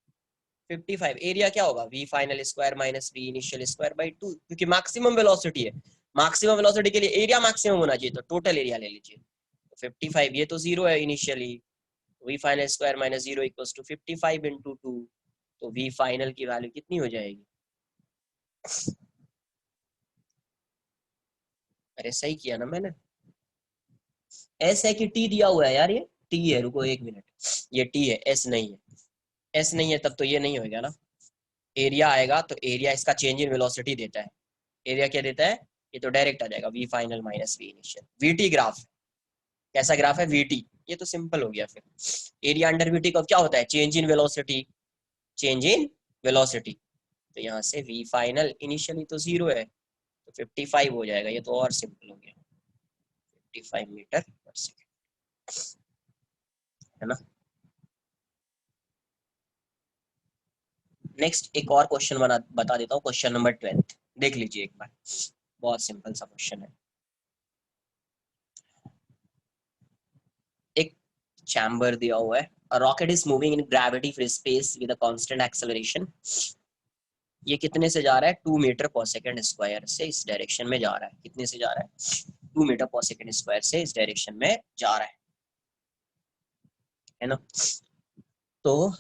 55 area क्या होगा, v final square minus v initial square by 2, क्योंकि मैक्सिमम वेलोसिटी है, मैक्सिमम वेलोसिटी के लिए एरिया मैक्सिमम होना चाहिए, तो टोटल एरिया ले लीजिए, तो 55, ये तो 0 है initially, v final square minus 0 equals to 55 into 2, तो v फाइनल की वैल्यू कितनी हो जाएगी, अरे सही किया ना मैंने, एस है कि टी दिया हुआ है यार, ये टी है, रुको एक मिनट, ये टी है, एस नहीं है, एस नहीं है तब तो ये नहीं होगा ना, एरिया आएगा, तो एरिया इसका चेंज इन वेलोसिटी देता है, एरिया क्या देता है, ये तो डायरेक्ट आ जाएगा, V final minus V initial, V T graph, कैसा ग्राफ है, वीटी, ये तो सिंपल हो गया, फिर एरिया अंडर वीटी का क्या होता है, change in velocity, change in velocity, तो यहाँ से वी फाइनल इनिशियली तो 0 है, तो 55 हो जाएगा, ये तो और सिंपल हो गया, 55 मीटर पर सेकेंड, है ना। नेक्स्ट एक और क्वेश्चन बता देता हूँ, क्वेश्चन नंबर 12 देख लीजिए एक बार, बहुत सिंपल सा क्वेश्चन है, एक चैम्बर दिया हुआ है, a rocket is moving in gravity free space with a constant acceleration, ये कितने से जा रहा है, 2 मीटर पर सेकेंड स्क्वायर से इस डायरेक्शन में जा रहा है, कितने से जा रहा है, 2 मीटर पर सेकेंड स्क्वायर से इस डायरेक्शन में जा रहा है ना। तो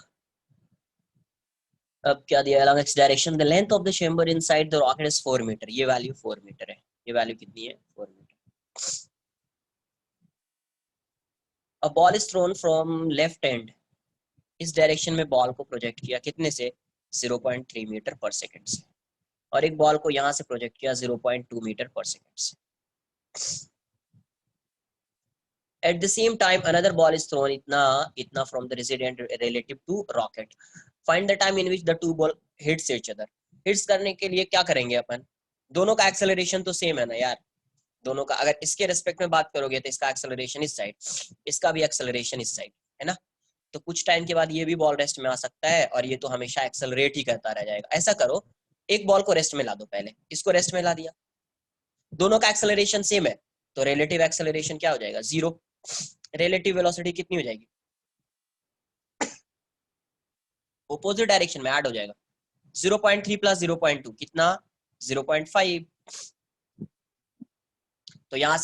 अब क्या दिया, along its direction the length of the chamber inside the rocket is 4 metre, ये वैल्यू 4 मीटर है, ये वैल्यू कितनी है, 4 metre. a ball is thrown from left end, इस डायरेक्शन में बॉल को प्रोजेक्ट किया कितने से, 0.3 मीटर पर सेकेंड से, और एक बॉल को यहाँ से प्रोजेक्ट किया 0.2 मीटर पर सेकेंड से, At the same time, another ball is thrown itna from the recipient relative to rocket. Find the time in which the two ball hits each other. Hits करने के लिए क्या करेंगे अपन? दोनों का acceleration तो same है ना यार. दोनों का अगर इसके रेस्पेक्ट में बात करोगे तो इसका एक्सेलरेशन इस साइड, इसका भी एक्सेलरेशन इस साइड है ना. तो कुछ टाइम के बाद ये भी बॉल रेस्ट में आ सकता है और ये तो हमेशा एक्सेलरेट ही करता रह जाएगा. ऐसा करो, एक बॉल को रेस्ट में ला दो, पहले इसको रेस्ट में ला दिया, दोनों का एक्सेलरेशन सेम है तो रिलेटिव एक्सेलरेशन क्या हो जाएगा? 0. रिलेटिव वेलोसिटी कितनी हो जाएगी? ऑपोजिट डायरेक्शन में ऐड हो जाएगा. 0.3 प्लस 0.2 कितना? 0.5. तो यहाँ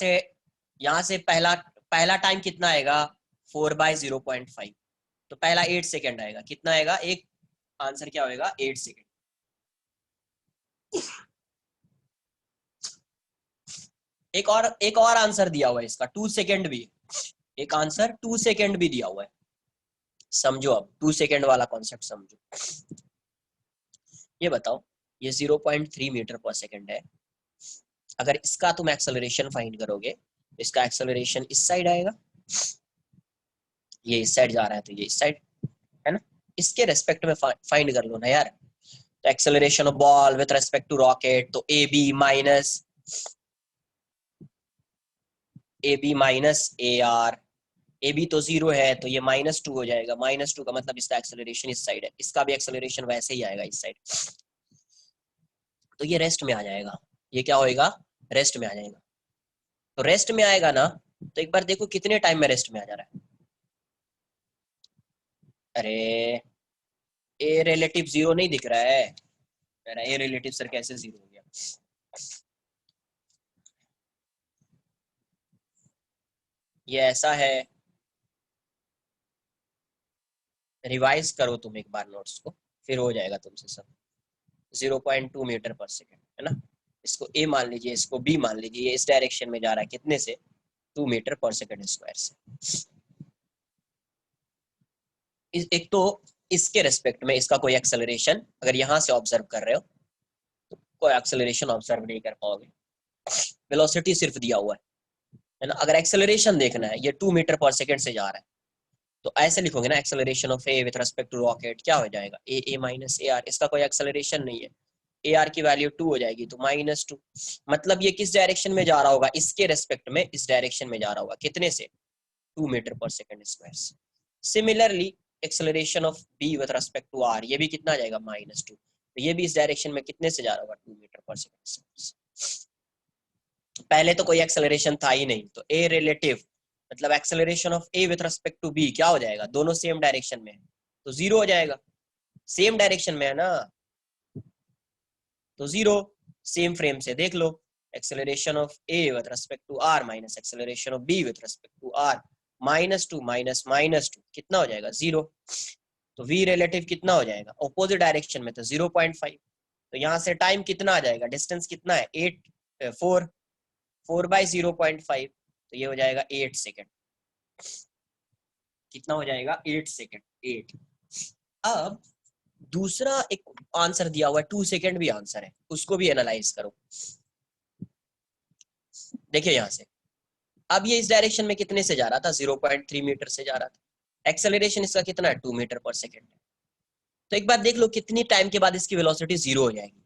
से पहला टाइम कितना आएगा? 4/0.5. तो पहला 8 सेकेंड आएगा. कितना आएगा? एक आंसर क्या होगा? 8 सेकेंड. एक और आंसर दिया हुआ है इसका 2 सेकेंड भी. एक आंसर 2 सेकेंड भी दिया हुआ है. समझो अब 2 सेकेंड वाला कॉन्सेप्ट समझो. ये बताओ, ये 0.3 मीटर पर सेकेंड है. अगर इसका तुम एक्सेलरेशन फाइंड करोगे, इसका एक्सेलरेशन इस साइड आएगा, ये इस साइड जा रहा है तो ये इस साइड है ना. इसके रेस्पेक्ट में फाइंड कर लो ना यार. तो acceleration of ball with respect to rocket, तो AB माइनस AR. AB तो 0 है तो ये -2 हो जाएगा. -2 का मतलब इसका एक्सेलरेशन इस साइड है, इसका भी एक्सेलरेशन वैसे ही आएगा इस साइड. तो ये रेस्ट में आ जाएगा. ये क्या होएगा? रेस्ट में आ जाएगा. तो रेस्ट में आएगा ना, तो एक बार देखो कितने टाइम में रेस्ट में आ जा रहा है. अरे ए रिलेटिव 0 नहीं दिख रहा है मेरा. ए रिलेटिव सर कैसे 0 हो गया? ये ऐसा है, रिवाइज करो तुम एक बार नोट्स को, फिर हो जाएगा तुमसे सब. 0.2 मीटर पर सेकेंड है ना. इसको ए मान लीजिए, इसको बी मान लीजिए. ये इस डायरेक्शन में जा रहा है कितने से? 2 मीटर पर सेकेंड स्क्वायर से. एक तो इसके रेस्पेक्ट में इसका कोई एक्सेलरेशन अगर यहां से ऑब्जर्व कर रहे हो तो कोई एक्सेलरेशन ऑब्जर्व नहीं कर पाओगे. वेलोसिटी सिर्फ दिया हुआ है ना. अगर एक्सेलरेशन देखना है, ये 2 मीटर पर सेकेंड से जा रहा है, तो ऐसे लिखोगे ना, acceleration of A with respect to rocket क्या हो जाएगा? A minus AR. इसका कोई एक्सेलरेशन नहीं है, AR की वैल्यू 2 हो जाएगी तो -2. मतलब ये किस डायरेक्शन में जा रहा होगा? इसके रेस्पेक्ट में इस डायरेक्शन में जा रहा होगा. कितने से? 2 मीटर पर सेकेंड स्क्वायर से. Similarly acceleration of B with respect to R, ये भी कितना आ जाएगा? -2. तो ये भी इस डायरेक्शन में कितने से जा रहा होगा? 2 मीटर पर सेकेंड. पहले तो कोई एक्सेलरेशन था ही नहीं, तो A रिलेटिव मतलब acceleration of A with respect to B क्या हो जाएगा? दोनों सेम डायरेक्शन में है तो 0 हो जाएगा. सेम डायरेक्शन में है ना तो 0. सेम फ्रेम से देख लो, acceleration of A with respect to R minus acceleration of B with respect to R, -2 -2 कितना हो जाएगा? 0. तो V रिलेटिव कितना हो जाएगा? ऑपोजिट डायरेक्शन में तो 0.5. तो यहाँ से टाइम कितना आ जाएगा? डिस्टेंस कितना है? 4/0.5. तो ये हो जाएगा 8 सेकेंड. कितना हो जाएगा? 8 सेकेंड. 8. अब दूसरा एक आंसर दिया हुआ है, 2 सेकेंड भी आंसर है, उसको भी एनालाइज करो. देखिए यहाँ से, अब ये इस डायरेक्शन में कितने से जा रहा था? 0.3 मीटर से जा रहा था. एक्सेलरेशन इसका कितना है? 2 मीटर पर सेकेंड. तो एक बार देख लो कितनी टाइम के बाद इसकी वेलोसिटी 0 हो जाएगी.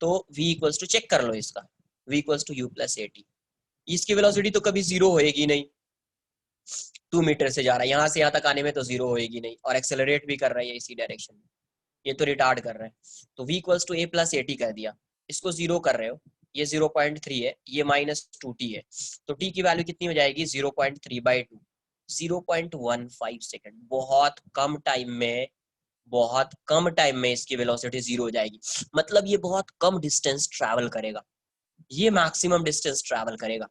तो V इक्वल्स टू, चेक कर लो इसका, V equals to U plus AT. इसकी वेलोसिटी तो कभी 0 होएगी नहीं. 2 मीटर से जा रहा है, यहाँ से यहाँ तक आने में तो 0 होएगी नहीं, और एक्सेलरेट भी कर रहा है इसी डायरेक्शन में. ये तो रिटार्ड कर रहा है. तो V equals to A plus AT कर दिया. इसको 0 कर रहे हो, ये 0.3 है, ये -2t है. तो t की वैल्यू कितनी हो जाएगी? 0.3/2, 0.15 सेकेंड. बहुत कम टाइम में इसकी वेलोसिटी 0 हो जाएगी. मतलब ये बहुत कम डिस्टेंस ट्रैवल करेगा. ये मैक्सिमम डिस्टेंस ट्रैवल करेगा.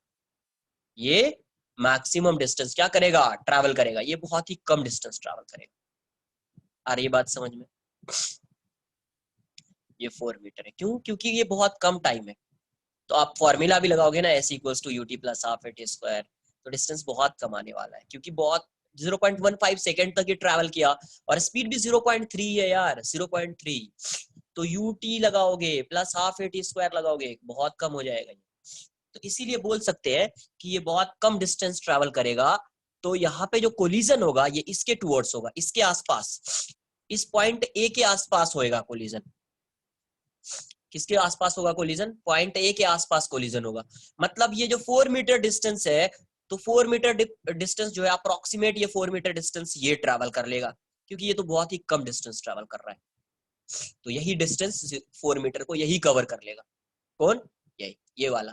ये मैक्सिमम डिस्टेंस क्या करेगा? ट्रैवल करेगा. ये बहुत ही कम डिस्टेंस ट्रैवल करेगा. आ रही बात समझ में? ये 4 मीटर है. क्यों? क्योंकि ये बहुत कम टाइम है. तो आप फॉर्मूला भी लगाओगे ना, S equals to UT plus half AT square, तो डिस्टेंस बहुत कम आने वाला है, क्योंकि बहुत 0.15 सेकेंड तक ये ट्रैवल किया, और स्पीड भी 0.3 है यार, 0.3. तो UT लगाओगे प्लस हाफ AT स्क्वायर लगाओगे, बहुत कम हो जाएगा ये. तो इसीलिए बोल सकते हैं कि ये बहुत कम डिस्टेंस ट्रेवल करेगा। तो यहाँ पे जो कोलिजन होगा ये इसके टुवर्ड्स होगा, इसके आसपास, इस पॉइंट ए के आसपास होएगा कोलिजन। किसके आसपास होगा कोलिजन? पॉइंट ए के आसपास कोलिजन होगा। मतलब ये जो 4 मीटर डिस्टेंस है, तो 4 मीटर डिस्टेंस जो है अप्रोक्सीमेट, ये 4 मीटर डिस्टेंस ये ट्रैवल कर लेगा, क्योंकि ये तो बहुत ही कम डिस्टेंस ट्रैवल कर रहा है। तो यही डिस्टेंस 4 मीटर को यही कवर कर लेगा। कौन? यही, ये वाला।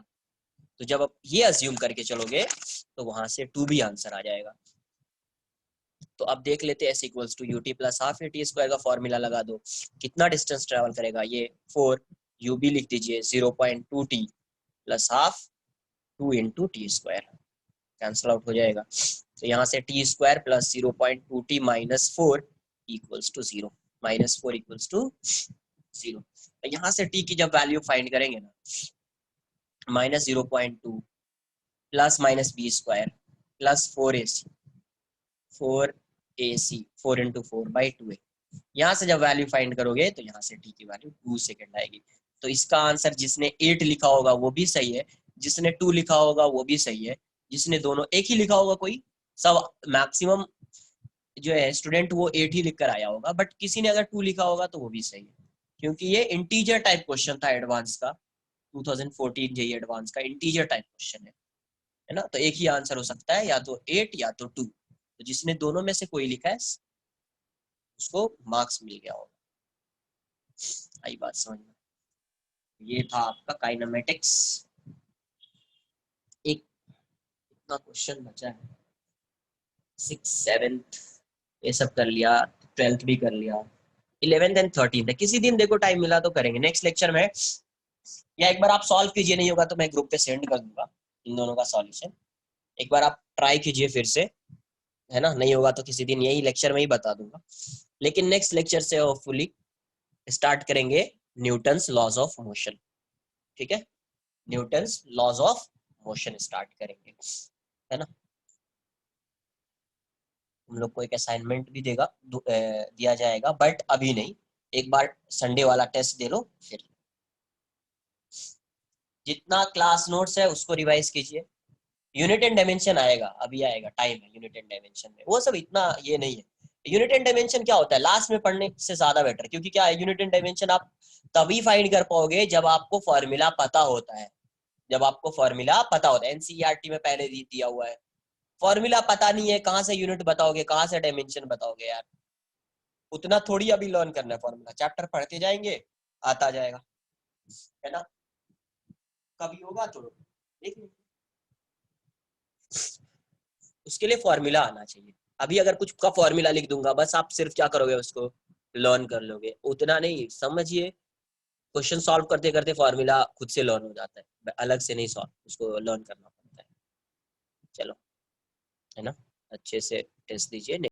तो जब आप ये अज्यूम करके चलोगे तो वहां से 2 भी आंसर आ जाएगा। तो अब देख लेते हैं, s equals to U T plus half A T square का फॉर्मूला लगा दो। कितना डिस्टेंस ट्रेवल करेगा ये? 4, यू भी लिख दीजिए 0.2 T plus half 2 into T square, cancel out हो जाएगा। तो यहाँ से T square plus 0.2 T minus 4 equals to 0, minus 4 equals to 0। तो यहाँ से टी की जब वैल्यू फाइंड करेंगे ना, minus 0.2 plus minus B square plus 4ac 4 into 4/2a, यहाँ से जब वैल्यू फाइंड करोगे तो यहाँ से टी की वैल्यू 2 सेकेंड आएगी। तो इसका आंसर जिसने 8 लिखा होगा वो भी सही है, जिसने 2 लिखा होगा वो भी सही है, जिसने दोनों एक ही लिखा होगा, कोई सब मैक्सिमम जो है स्टूडेंट वो 8 ही लिख कर आया होगा, बट किसी ने अगर 2 लिखा होगा तो वो भी सही है, क्योंकि ये इंटीजर टाइप क्वेश्चन था एडवांस का, 2014 जेईई एडवांस का इंटीजर टाइप क्वेश्चन है ना। तो एक ही आंसर हो सकता है, या तो 8 या तो 2। तो जिसने दोनों में से कोई लिखा है उसको मार्क्स मिल गया होगा। आई बात समझ में? ये था आपका काइनेमेटिक्स। एक इतना क्वेश्चन बचा है, 6th 7th ये सब कर लिया, 12th भी कर लिया, 11th एंड 13th है। किसी दिन देखो टाइम मिला तो करेंगे नेक्स्ट लेक्चर में, या एक बार आप सॉल्व कीजिए, नहीं होगा तो मैं ग्रुप पे सेंड कर दूंगा इन दोनों का सॉल्यूशन। एक बार आप ट्राई कीजिए फिर से, है ना। नहीं होगा तो किसी दिन यही लेक्चर में ही बता दूंगा। लेकिन नेक्स्ट लेक्चर से होपफुली स्टार्ट करेंगे न्यूटन्स लॉज ऑफ मोशन। ठीक है, Newton's laws of motion start करेंगे, है ना। हम लोग को एक असाइनमेंट भी दिया जाएगा, बट अभी नहीं, एक बार संडे वाला टेस्ट दे लो, फिर जितना क्लास नोट्स है उसको रिवाइज कीजिए। यूनिट एंड डायमेंशन आएगा, अभी आएगा, टाइम है यूनिट एंड डायमेंशन में, वो सब इतना ये नहीं है। यूनिट एंड डायमेंशन क्या होता है लास्ट में पढ़ने से ज्यादा बेटर, क्योंकि क्या है, यूनिट एंड डायमेंशन आप तभी फाइंड कर पाओगे जब आपको फॉर्मूला पता होता है, जब आपको फॉर्मूला पता होता है। एनसीईआरटी में पहले दिया हुआ है, फॉर्मूला पता नहीं है, कहाँ से यूनिट बताओगे, कहाँ से डायमेंशन बताओगे यार। उतना थोड़ी अभी लर्न करना है, फॉर्मूला चैप्टर पढ़ते जाएंगे, आता जाएगा, है ना। कभी होगा तो देख लेंगे, उसके लिए फॉर्मूला आना चाहिए। अभी अगर कुछ का फॉर्मूला लिख दूंगा, बस आप सिर्फ क्या करोगे, उसको लर्न कर लोगे, उतना नहीं समझिए। क्वेश्चन सॉल्व करते करते फॉर्मूला खुद से लर्न हो जाता है, अलग से नहीं सॉल्व, उसको लर्न करना पड़ता है। चलो, है ना, अच्छे से टेस्ट दीजिए।